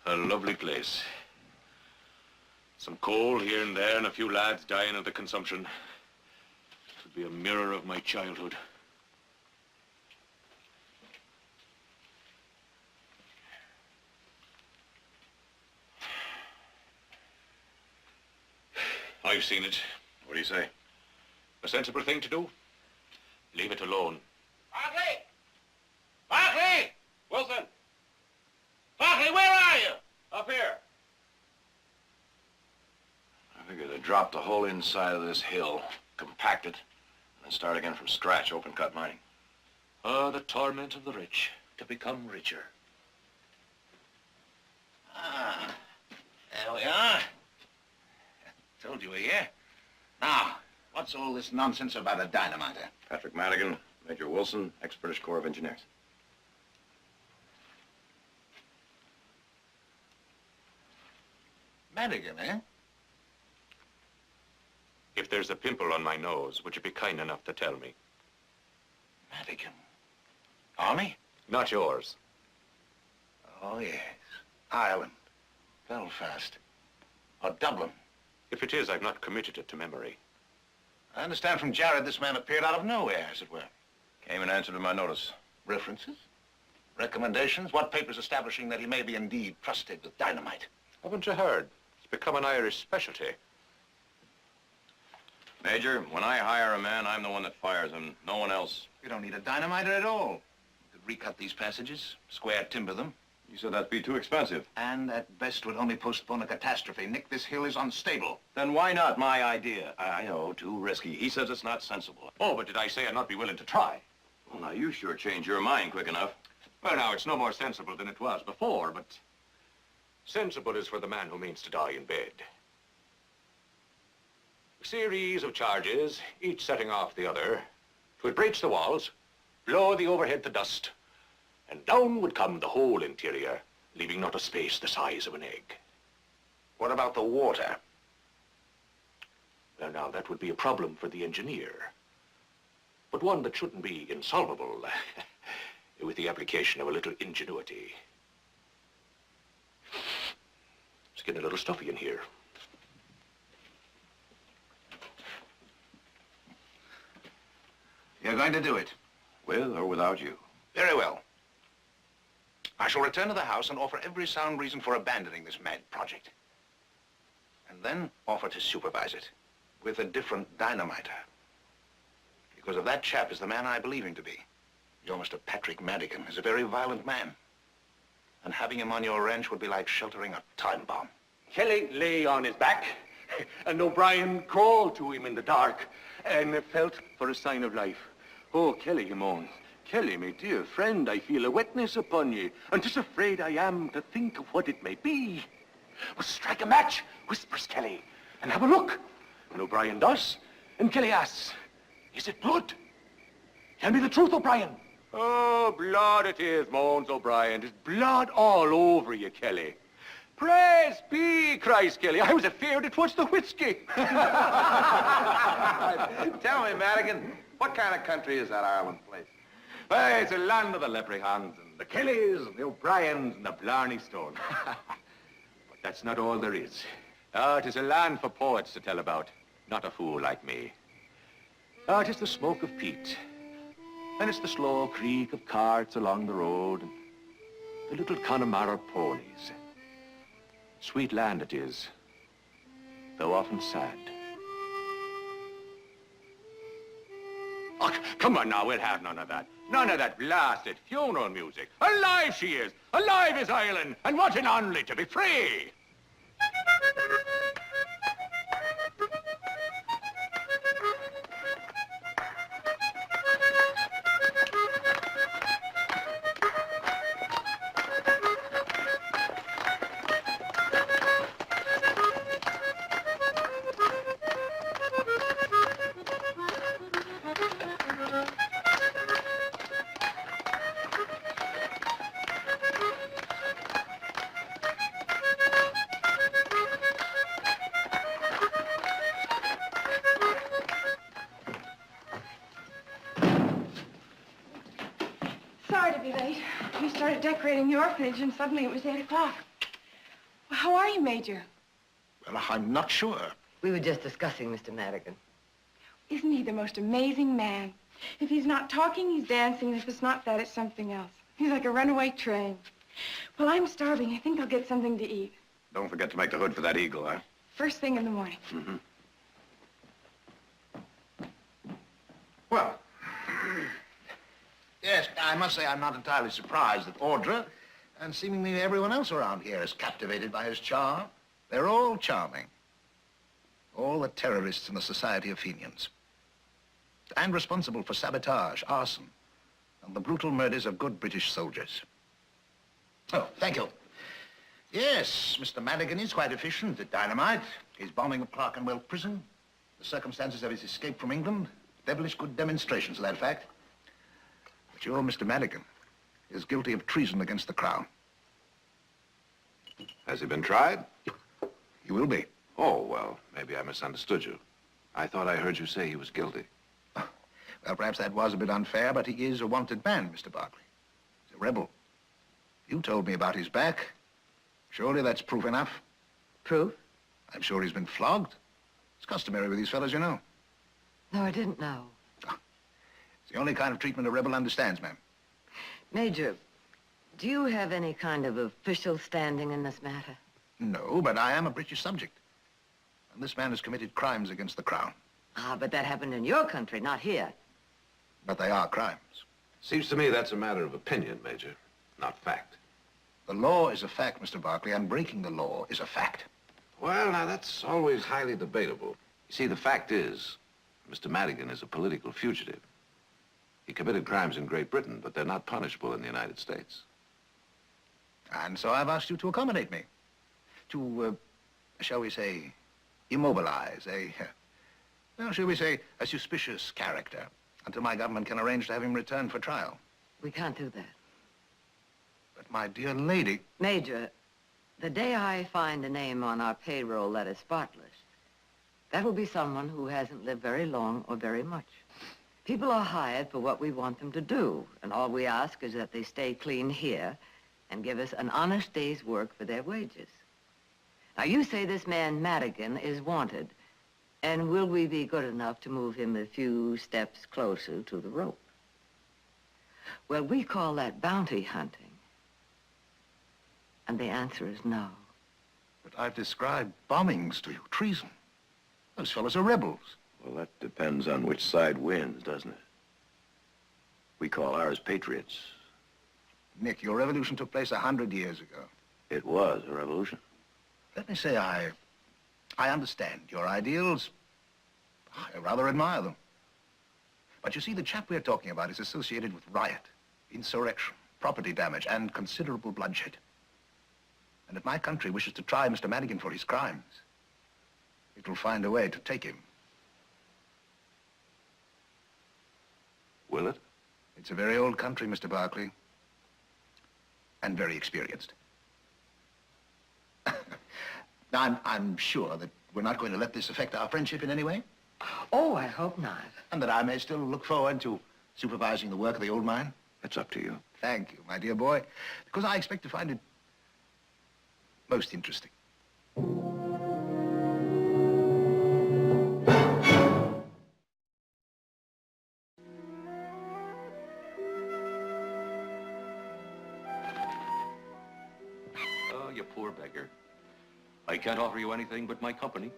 A lovely place. Some coal here and there and a few lads dying of the consumption. It would be a mirror of my childhood. I've seen it. What do you say? A sensible thing to do? Leave it alone. Barkley! Barkley! Wilson! Barkley, where are you? Up here. I figured to drop the whole inside of this hill, compact it, and then start again from scratch, open cut mining. Ah, the torment of the rich, to become richer. Ah, there we are. Told you were here. Now, what's all this nonsense about a dynamiter? Patrick Madigan, Major Wilson, ex-British Corps of Engineers. Madigan, eh? If there's a pimple on my nose, would you be kind enough to tell me? Madigan. Army? Not yours. Oh, yes. Ireland. Belfast. Or Dublin. If it is, I've not committed it to memory. I understand from Jared this man appeared out of nowhere, as it were. Came in answer to my notice. References? Recommendations? What papers establishing that he may be indeed trusted with dynamite? Haven't you heard? It's become an Irish specialty. Major, when I hire a man, I'm the one that fires him, no one else. You don't need a dynamiter at all. You could recut these passages, square timber them. You said that'd be too expensive. And at best would only postpone a catastrophe. Nick, this hill is unstable. Then why not my idea? I know, too risky. He says it's not sensible. Oh, but did I say I'd not be willing to try? Well, now, you sure changed your mind quick enough. Well, now, it's no more sensible than it was before, but sensible is for the man who means to die in bed. A series of charges, each setting off the other, would breach the walls, blow the overhead to dust, and down would come the whole interior, leaving not a space the size of an egg. What about the water? Well, now, that would be a problem for the engineer, but one that shouldn't be insolvable with the application of a little ingenuity. It's getting a little stuffy in here. You're going to do it? With or without you? Very well. I shall return to the house and offer every sound reason for abandoning this mad project. And then offer to supervise it with a different dynamiter. Because if that chap is the man I believe him to be, your Mr. Patrick Madigan is a very violent man. And having him on your ranch would be like sheltering a time bomb. Kelly lay on his back, and O'Brien crawled to him in the dark, and felt for a sign of life. Oh, Kelly, he moans. Kelly, my dear friend, I feel a wetness upon ye, and 'tis afraid I am to think of what it may be. Well, strike a match, whispers Kelly, and have a look. And O'Brien does, and Kelly asks, is it blood? Tell me the truth, O'Brien. Oh, blood it is, moans O'Brien. There's blood all over you, Kelly. Praise be, cries Kelly. I was afeard it was the whiskey. Tell me, Madigan, what kind of country is that Ireland place? Why, it's a land of the leprechauns and the Kellys and the O'Briens and the Blarney Stone. But that's not all there is. It is a land for poets to tell about, not a fool like me. It is the smoke of peat, and it's the slow creak of carts along the road, and the little Connemara ponies. Sweet land it is, though often sad. Oh, come on now, we'll have none of that. None of that blasted funeral music. Alive she is! Alive is Ireland! And what an only to be free! Sorry to be late. We started decorating the orphanage, and suddenly it was 8 o'clock. Well, how are you, Major? Well, I'm not sure. We were just discussing Mr. Madigan. Isn't he the most amazing man? If he's not talking, he's dancing, and if it's not that, it's something else. He's like a runaway train. Well, I'm starving. I think I'll get something to eat. Don't forget to make the hood for that eagle, huh? First thing in the morning. Mm-hmm. Well, yes, I must say I'm not entirely surprised that Audra and seemingly everyone else around here is captivated by his charm. They're all charming. All the terrorists in the Society of Fenians. And responsible for sabotage, arson, and the brutal murders of good British soldiers. Oh, thank you. Yes, Mr. Madigan is quite efficient at dynamite. His bombing of Clerkenwell Prison, the circumstances of his escape from England, devilish good demonstrations of that fact. But your Mr. Madigan is guilty of treason against the Crown. Has he been tried? You will be. Oh, well, maybe I misunderstood you. I thought I heard you say he was guilty. Well, perhaps that was a bit unfair, but he is a wanted man, Mr. Barkley. He's a rebel. You told me about his back. Surely that's proof enough. Proof? I'm sure he's been flogged. It's customary with these fellows, you know. No, I didn't know. It's the only kind of treatment a rebel understands, ma'am. Major, do you have any kind of official standing in this matter? No, but I am a British subject. And this man has committed crimes against the Crown. Ah, but that happened in your country, not here. But they are crimes. Seems to me that's a matter of opinion, Major, not fact. The law is a fact, Mr. Barkley, and breaking the law is a fact. Well, now, that's always highly debatable. You see, the fact is, Mr. Madigan is a political fugitive. He committed crimes in Great Britain, but they're not punishable in the United States. And so I've asked you to accommodate me. To, shall we say, immobilize well, shall we say, a suspicious character until my government can arrange to have him returned for trial. We can't do that. But my dear lady... Major, the day I find a name on our payroll that is spotless, that will be someone who hasn't lived very long or very much. People are hired for what we want them to do, and all we ask is that they stay clean here and give us an honest day's work for their wages. Now, you say this man Madigan is wanted, and will we be good enough to move him a few steps closer to the rope? Well, we call that bounty hunting. And the answer is no. But I've described bombings to you, treason. Those fellows are rebels. Well, that depends on which side wins, doesn't it? We call ours patriots. Nick, your revolution took place 100 years ago. It was a revolution. Let me say I understand your ideals. I rather admire them. But you see, the chap we're talking about is associated with riot, insurrection, property damage, and considerable bloodshed. And if my country wishes to try Mr. Madigan for his crimes, it will find a way to take him. Will it? It's a very old country, Mr. Barkley. And very experienced. Now, I'm sure that we're not going to let this affect our friendship in any way. Oh, I hope not. And that I may still look forward to supervising the work of the old mine. That's up to you. Thank you, my dear boy. Because I expect to find it most interesting. Oh, you poor beggar. I can't offer you anything but my company.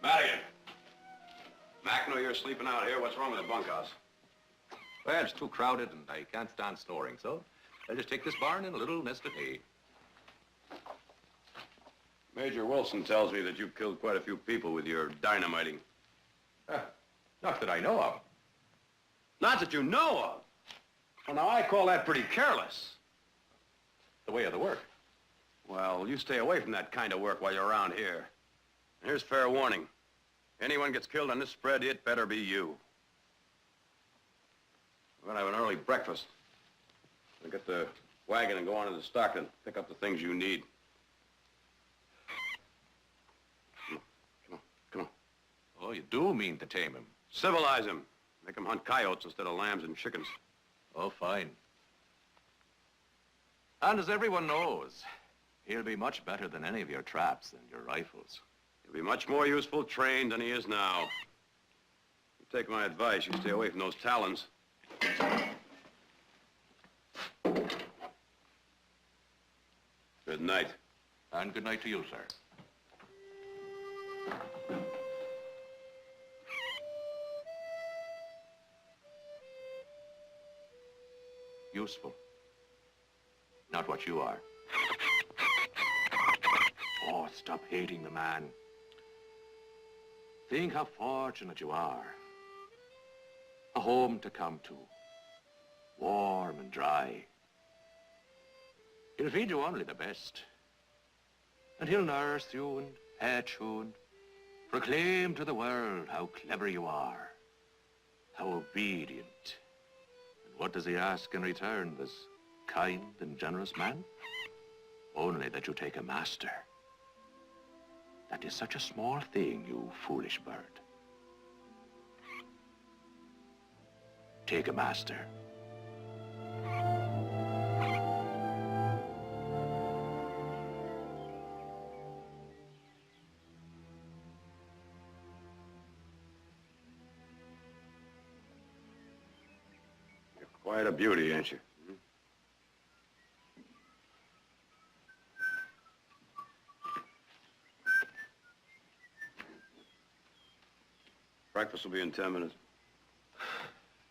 Madigan! Mac, know you're sleeping out here. What's wrong with the bunkhouse? Well, it's too crowded and I can't stand snoring, so I'll just take this barn and a little nest of hay. Major Wilson tells me that you've killed quite a few people with your dynamiting. Not that I know of. Not that you know of. Well, now, I call that pretty careless. The way of the work. Well, you stay away from that kind of work while you're around here. Here's fair warning. Anyone gets killed on this spread, it better be you. We're gonna have an early breakfast. We'll get the wagon and go on to the stock and pick up the things you need. Come on. Oh, you do mean to tame him. Civilize him. Make him hunt coyotes instead of lambs and chickens. Oh, fine. And as everyone knows, he'll be much better than any of your traps and your rifles. He'll be much more useful trained than he is now. You take my advice, you stay away from those talons. Good night. And good night to you, sir. Useful. Not what you are. Oh, stop hating the man. Think how fortunate you are. A home to come to. Warm and dry. He'll feed you only the best. And he'll nurse you and pet you and proclaim to the world how clever you are. How obedient. And what does he ask in return, this kind and generous man? Only that you take a master That is such a small thing, you foolish bird. Take a master. You're quite a beauty, ain't you? Breakfast will be in 10 minutes.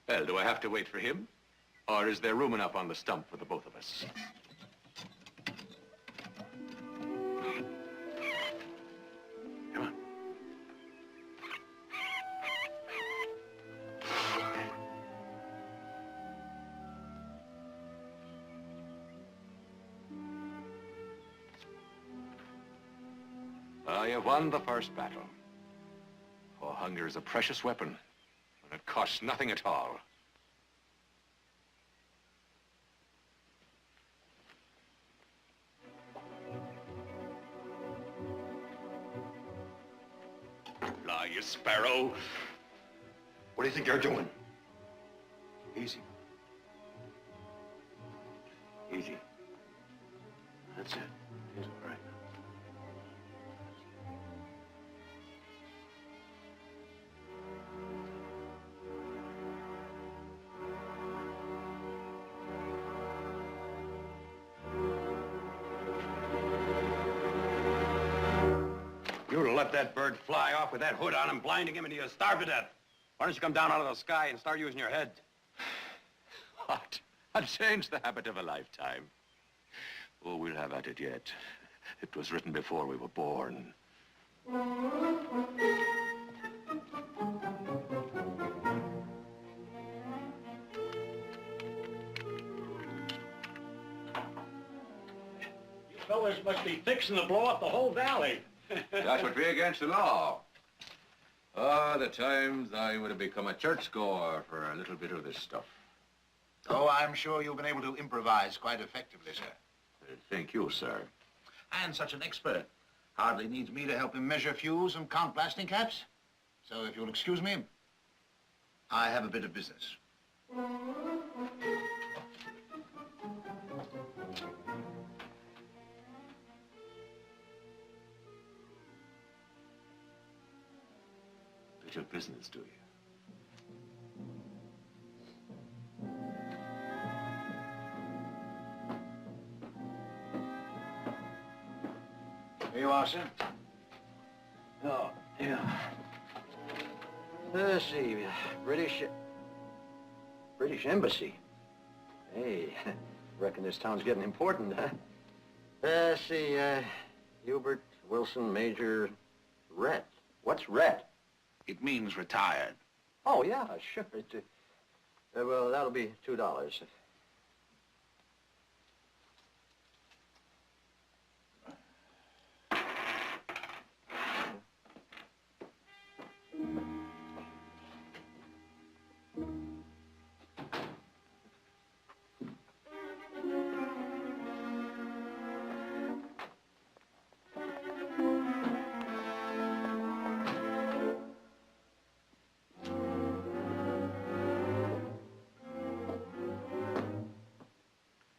Well, do I have to wait for him? Or is there room enough on the stump for the both of us? Come on. I have won the first battle. For hunger is a precious weapon, and it costs nothing at all. Fly, you sparrow. What do you think you're doing? Easy. Easy. That's it. He's all right. You'd have let that bird fly off with that hood on him, blinding him, and he'd have starved to death. Why don't you come down out of the sky and start using your head? What? I'll change the habit of a lifetime. Oh, we'll have at it yet. It was written before we were born. You fellas must be fixing to blow up the whole valley. That would be against the law. Ah, the times I would have become a churchgoer for a little bit of this stuff. Oh, I'm sure you've been able to improvise quite effectively, sir. Thank you, sir. And such an expert. Hardly needs me to help him measure fuse and count blasting caps. So if you'll excuse me, I have a bit of business. Bit of business, do you? Here you are, sir. Oh, yeah. Let's see, British Embassy. Hey, reckon this town's getting important, huh? Let's see, Hubert Wilson, Major Rhett. What's Rhett? It means retired. Oh, yeah, sure. Well, that'll be $2.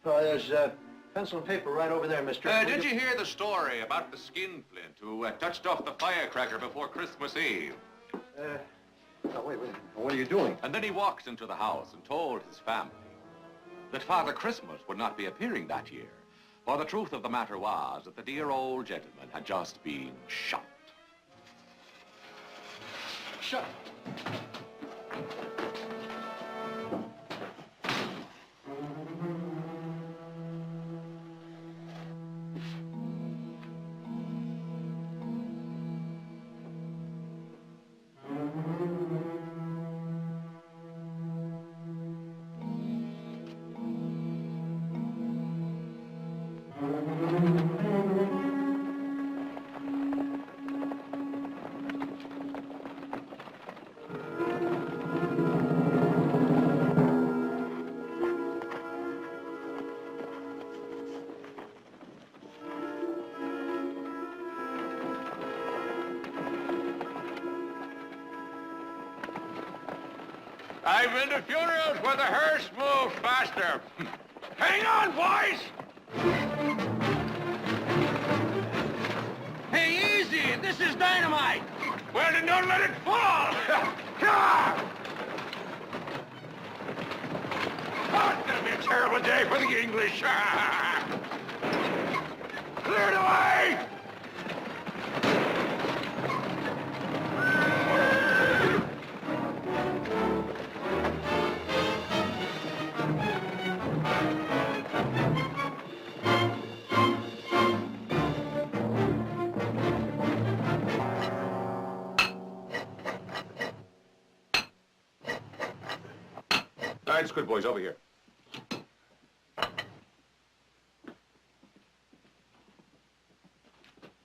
Oh, there's pencil and paper right over there, mister. Did you hear the story about the skinflint who touched off the firecracker before Christmas Eve? Oh, wait. What are you doing? And then he walked into the house and told his family that Father Christmas would not be appearing that year. For the truth of the matter was that the dear old gentleman had just been shot. Shut. I've been to funerals where the hearse moved faster. Hang on, boys! Hey, easy! This is dynamite! Well, then don't let it fall! Oh, it's gonna be a terrible day for the English! Clear it away! All right, it's good, boys. Over here.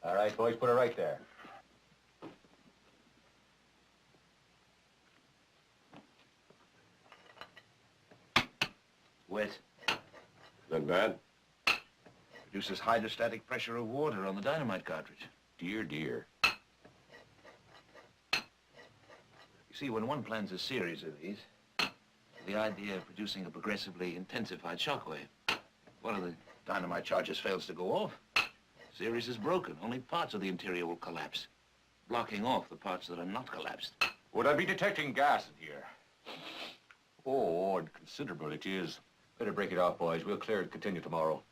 All right, boys, put it right there. Wet. Not bad. Produces hydrostatic pressure of water on the dynamite cartridge. Dear, dear. You see, when one plans a series of these, the idea of producing a progressively intensified shockwave. One of the dynamite charges fails to go off. Series is broken. Only parts of the interior will collapse, blocking off the parts that are not collapsed. Would I be detecting gas in here? Oh, and considerable it is. Better break it off, boys. We'll clear it and continue tomorrow.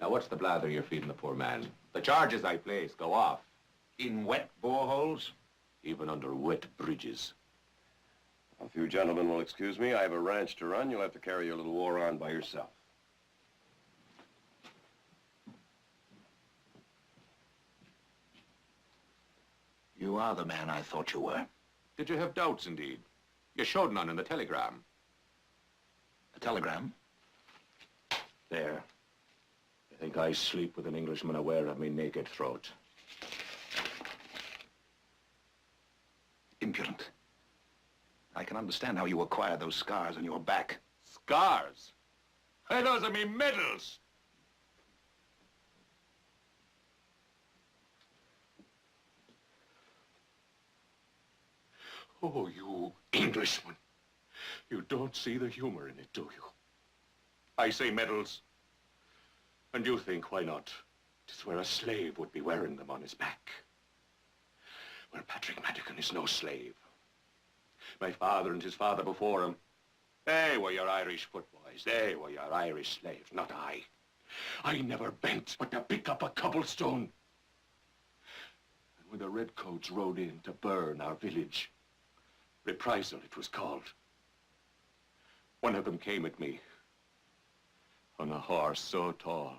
Now, what's the blather you're feeding the poor man? The charges I place go off. In wet boreholes? Even under wet bridges. If you gentlemen will excuse me, I have a ranch to run. You'll have to carry your little war on by yourself. You are the man I thought you were. Did you have doubts, indeed? You showed none in the telegram. A telegram? There. I think I sleep with an Englishman aware of me naked throat. Impudent. I can understand how you acquire those scars on your back. Scars? Hey, those are me medals! Oh, you Englishman. You don't see the humor in it, do you? I say medals. And you think, why not? It's where a slave would be wearing them on his back. Well, Patrick Madigan is no slave. My father and his father before him, they were your Irish footboys. They were your Irish slaves, not I. I never bent but to pick up a cobblestone. And when the redcoats rode in to burn our village, reprisal it was called, one of them came at me on a horse so tall,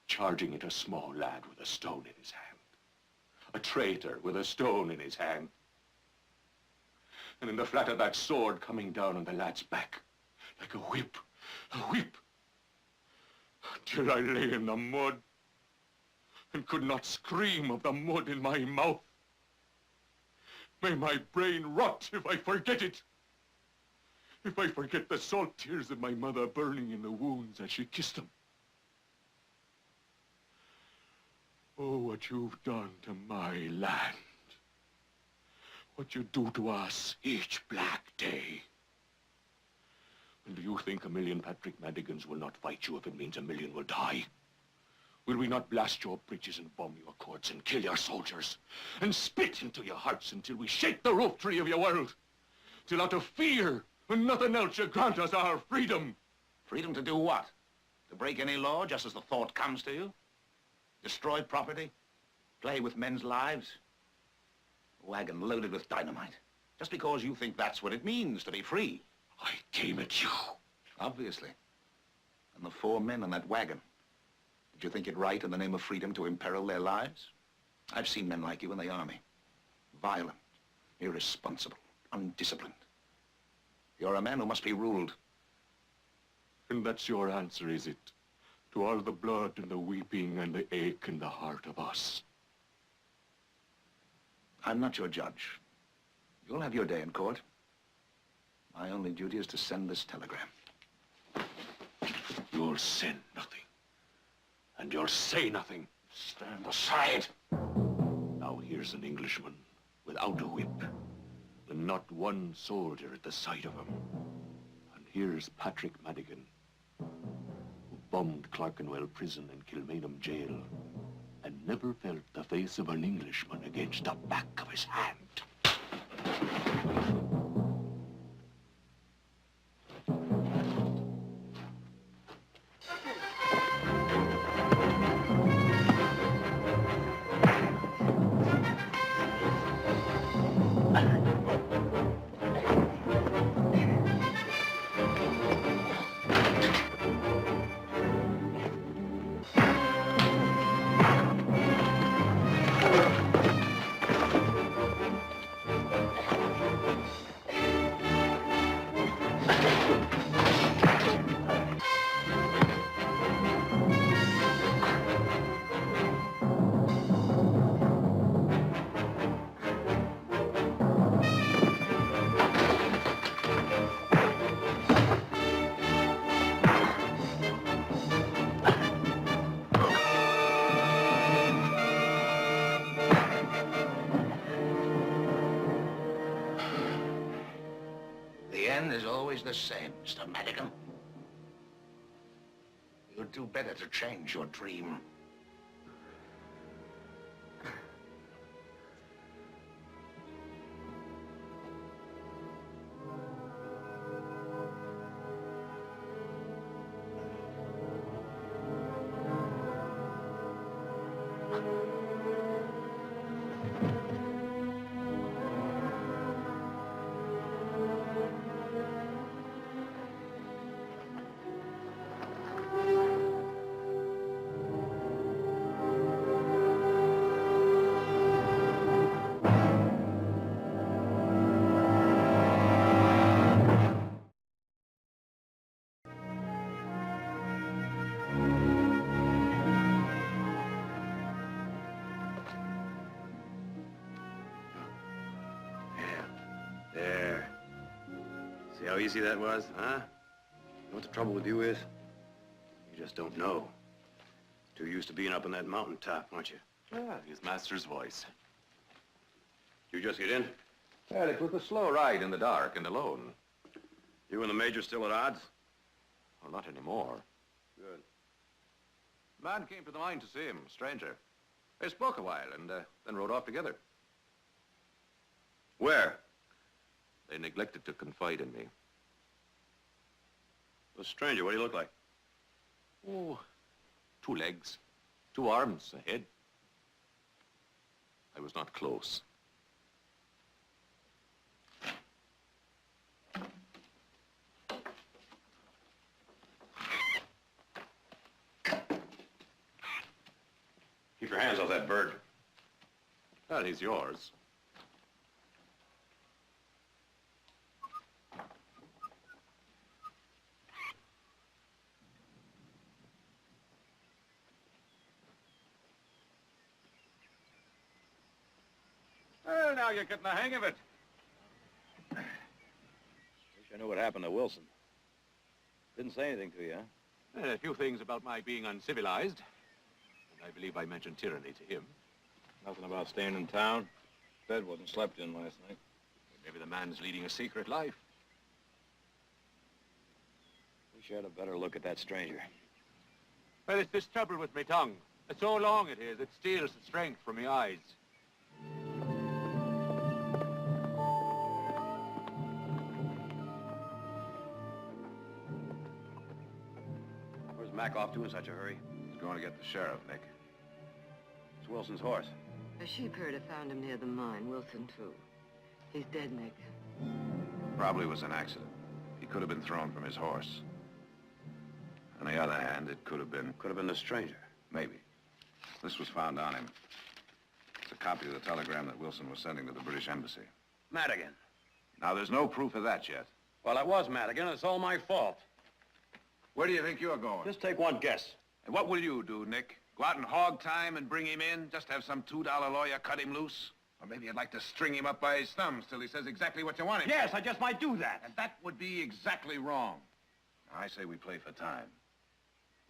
charging at a small lad with a stone in his hand. A traitor with a stone in his hand. And in the flat of that sword coming down on the lad's back, like a whip, till I lay in the mud and could not scream of the mud in my mouth. May my brain rot if I forget it. If I forget the salt tears of my mother burning in the wounds as she kissed them. Oh, what you've done to my land. What you do to us each black day. And do you think 1,000,000 Patrick Madigans will not fight you if it means 1,000,000 will die? Will we not blast your bridges and bomb your courts and kill your soldiers and spit into your hearts until we shake the roof tree of your world? Till out of fear and nothing else you grant us our freedom. Freedom to do what? To break any law just as the thought comes to you? Destroy property? Play with men's lives? A wagon loaded with dynamite. Just because you think that's what it means to be free. I came at you. Obviously. And the 4 men on that wagon. Did you think it right in the name of freedom to imperil their lives? I've seen men like you in the army. Violent, irresponsible, undisciplined. You're a man who must be ruled. And that's your answer, is it? To all the blood and the weeping and the ache in the heart of us. I'm not your judge. You'll have your day in court. My only duty is to send this telegram. You'll send nothing. And you'll say nothing. Stand aside. Now here's an Englishman without a whip, with not one soldier at the sight of him. And here's Patrick Madigan, who bombed Clerkenwell Prison and Kilmainham Jail, and never felt the face of an Englishman against the back of his hand. The end is always the same, Mr. Madigan. You'd do better to change your dream. There. See how easy that was, huh? You know what the trouble with you is? You just don't know. Too used to being up on that mountaintop, aren't you? Ah, his master's voice. You just get in? Well, it was a slow ride in the dark and alone. You and the Major still at odds? Well, not anymore. Good. Man came to the mine to see him, stranger. They spoke a while and then rode off together. Where? They neglected to confide in me. The stranger, what do you look like? Oh, 2 legs, 2 arms, a head. I was not close. Keep your hands off that bird. Well, he's yours. Well, now you're getting the hang of it. Wish I knew what happened to Wilson. Didn't say anything to you, huh? A few things about my being uncivilized. And I believe I mentioned tyranny to him. Nothing about staying in town. Bed wasn't slept in last night. Maybe the man's leading a secret life. Wish I had a better look at that stranger. Well, it's this trouble with me tongue. It's so long it is, it steals the strength from my eyes. Where's Mac off to in such a hurry? He's going to get the sheriff, Nick. It's Wilson's horse. A sheep herder found him near the mine, Wilson, too. He's dead, Nick. Probably was an accident. He could have been thrown from his horse. On the other hand, it could have been... Could have been the stranger. Maybe. This was found on him. It's a copy of the telegram that Wilson was sending to the British Embassy. Madigan. Now, there's no proof of that yet. Well, it was Madigan. It's all my fault. Where do you think you're going? Just take one guess. And what will you do, Nick? Go out and hog time and bring him in? Just have some $2 lawyer cut him loose? Or maybe you'd like to string him up by his thumbs till he says exactly what you want him to. Yes, I just might do that. And that would be exactly wrong. Now, I say we play for time.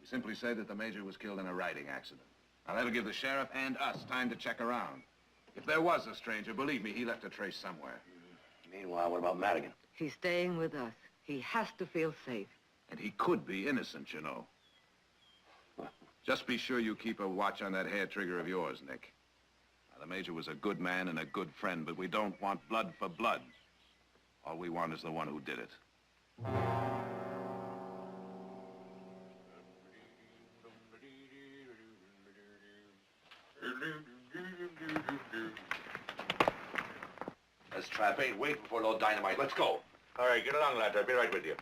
We simply say that the Major was killed in a riding accident. Now, that'll give the sheriff and us time to check around. If there was a stranger, believe me, he left a trace somewhere. Meanwhile, what about Madigan? He's staying with us. He has to feel safe. And he could be innocent, you know. Just be sure you keep a watch on that hair trigger of yours, Nick. Now, the Major was a good man and a good friend, but we don't want blood for blood. All we want is the one who did it. This trap ain't waiting for no dynamite. Let's go. All right, get along, lads. I'll be right with you.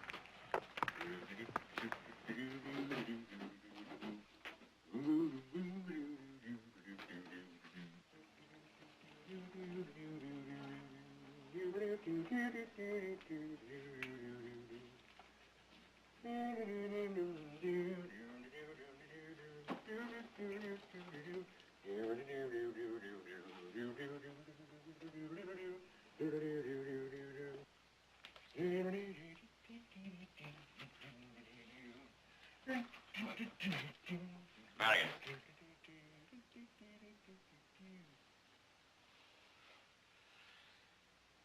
Madigan.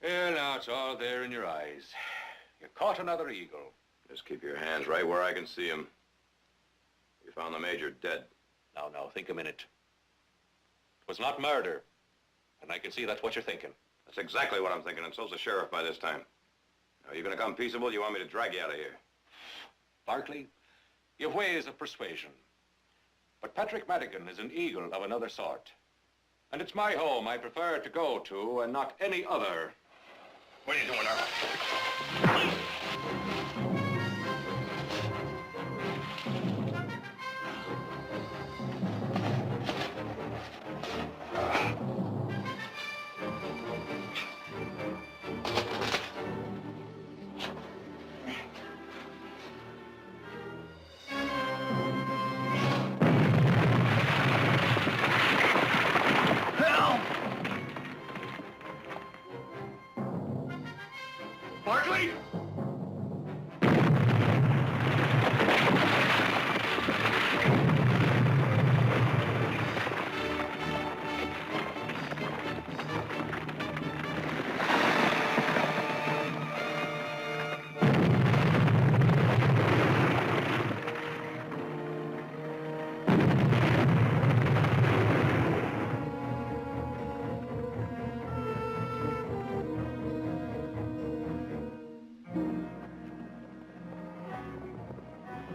Well, now it's all there in your eyes. You caught another eagle. Just keep your hands right where I can see him. We found the Major dead. Now, think a minute. It was not murder. And I can see that's what you're thinking. That's exactly what I'm thinking, and so's the sheriff by this time. Are you gonna come peaceable? You want me to drag you out of here? Barkley, you've ways of persuasion. But Patrick Madigan is an eagle of another sort. And it's my home I prefer to go to and not any other. What are you doing, Arthur? Barkley!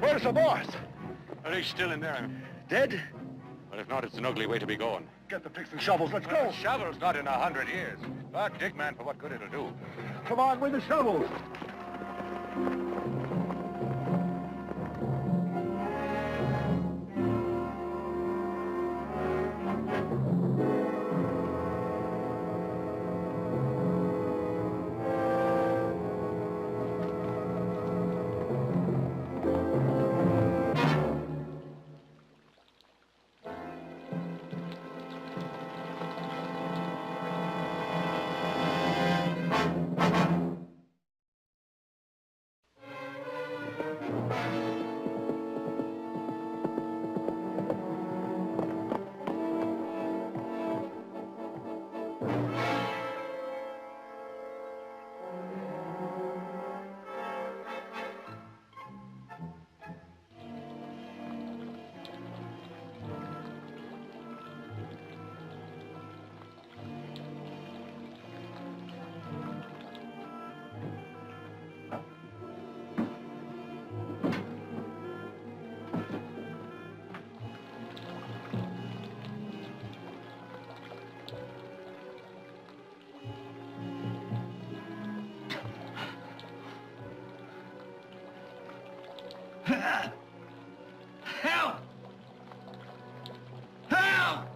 Where's the boss? Are they still in there? Dead? Well, if not, it's an ugly way to be going. Get the picks and shovels. Let's go. Shovels not in 100 years. But dig, man, for what good it'll do. Come on with the shovels. Help! Help!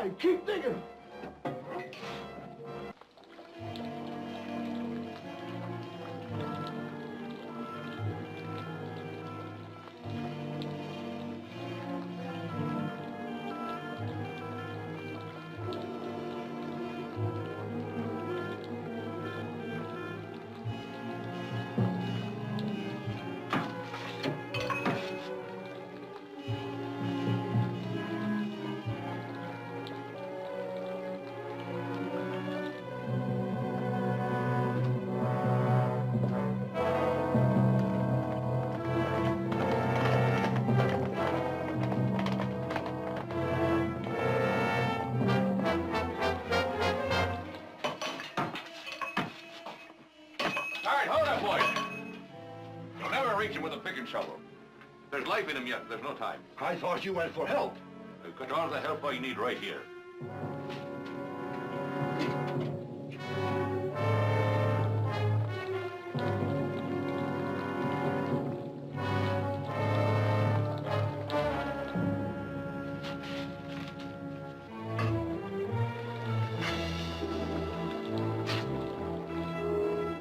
right, keep digging. All right, hold up, boys. You'll never reach him with a pick and shovel. There's life in him yet. There's no time. I thought you went for help. I've got all the help I need right here.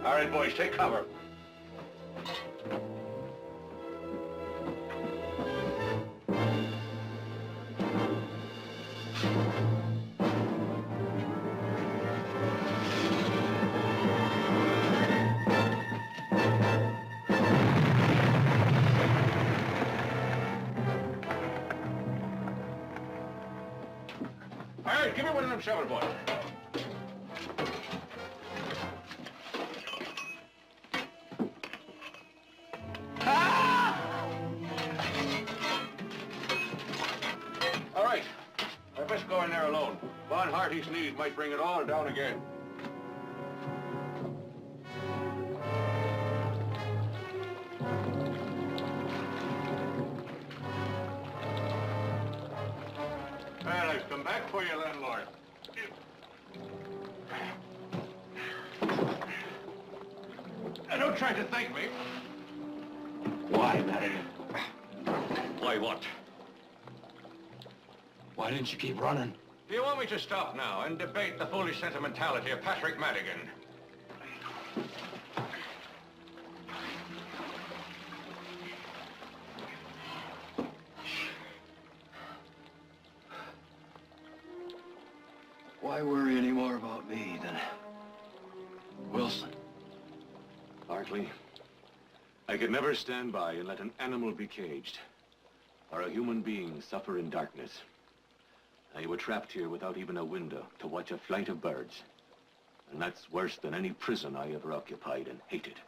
All right, boys, take cover. All right, give me one of them shovel boys. All right, I best go in there alone. Von Harty's sneeze might bring it all down again. Well, I've come back for you, landlord. Now, don't try to thank me. Why, Madigan? Why what? Why didn't you keep running? Do you want me to stop now and debate the foolish sentimentality of Patrick Madigan? Why worry any more about me than Wilson? Barkley, I could never stand by and let an animal be caged, or a human being suffer in darkness. Now, you were trapped here without even a window to watch a flight of birds. And that's worse than any prison I ever occupied and hated.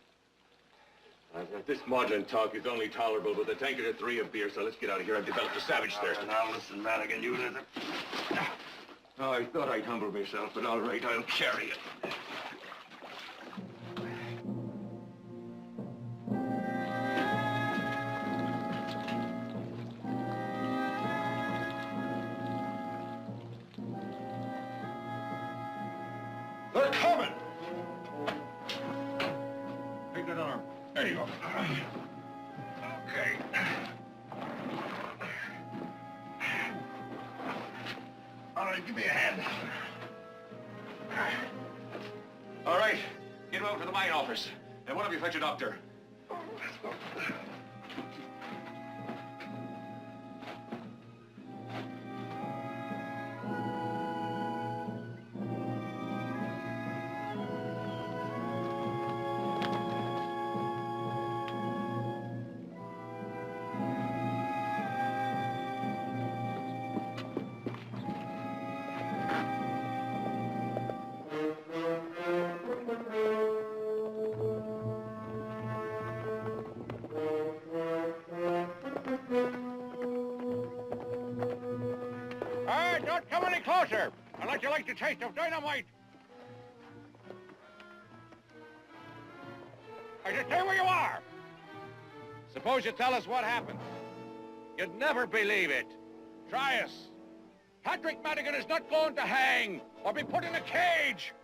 This maudlin talk is only tolerable with a tankard or three of beer, so let's get out of here. I've developed a savage thirst. Now listen, Madigan, you listen. Oh, I thought I'd humble myself, but all right, I'll carry it. They're coming! Take that arm. There you go. Okay. All right, give me a hand. All right, get him out to the mine office. And one of you fetch a doctor. Don't come any closer, unless you like the taste of dynamite. I just stay where you are. Suppose you tell us what happened. You'd never believe it. Try us. Patrick Madigan is not going to hang or be put in a cage.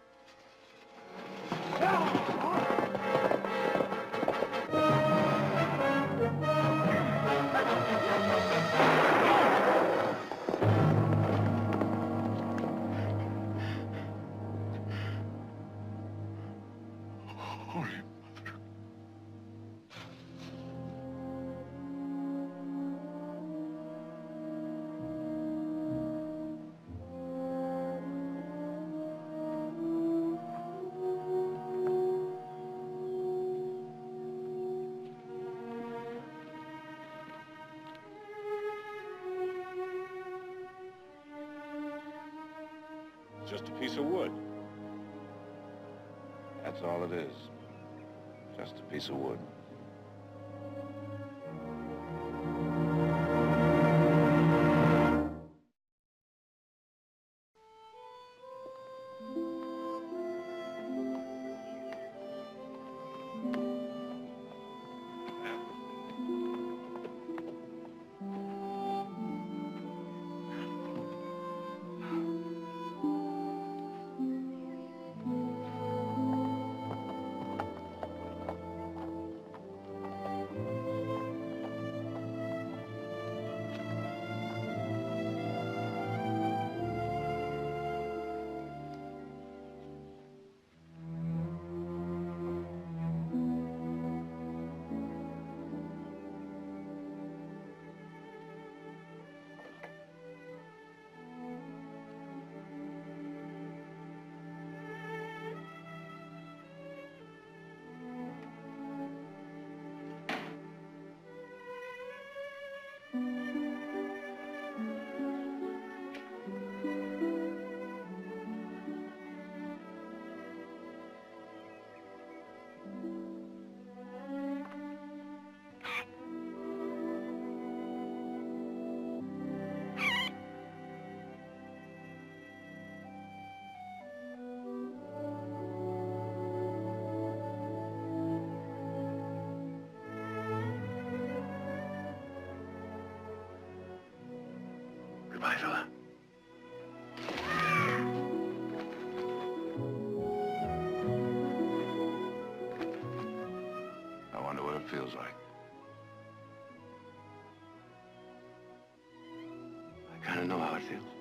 just a piece of wood. That's all it is. Just a piece of wood. Goodbye, fella. I wonder what it feels like. I kind of know how it feels.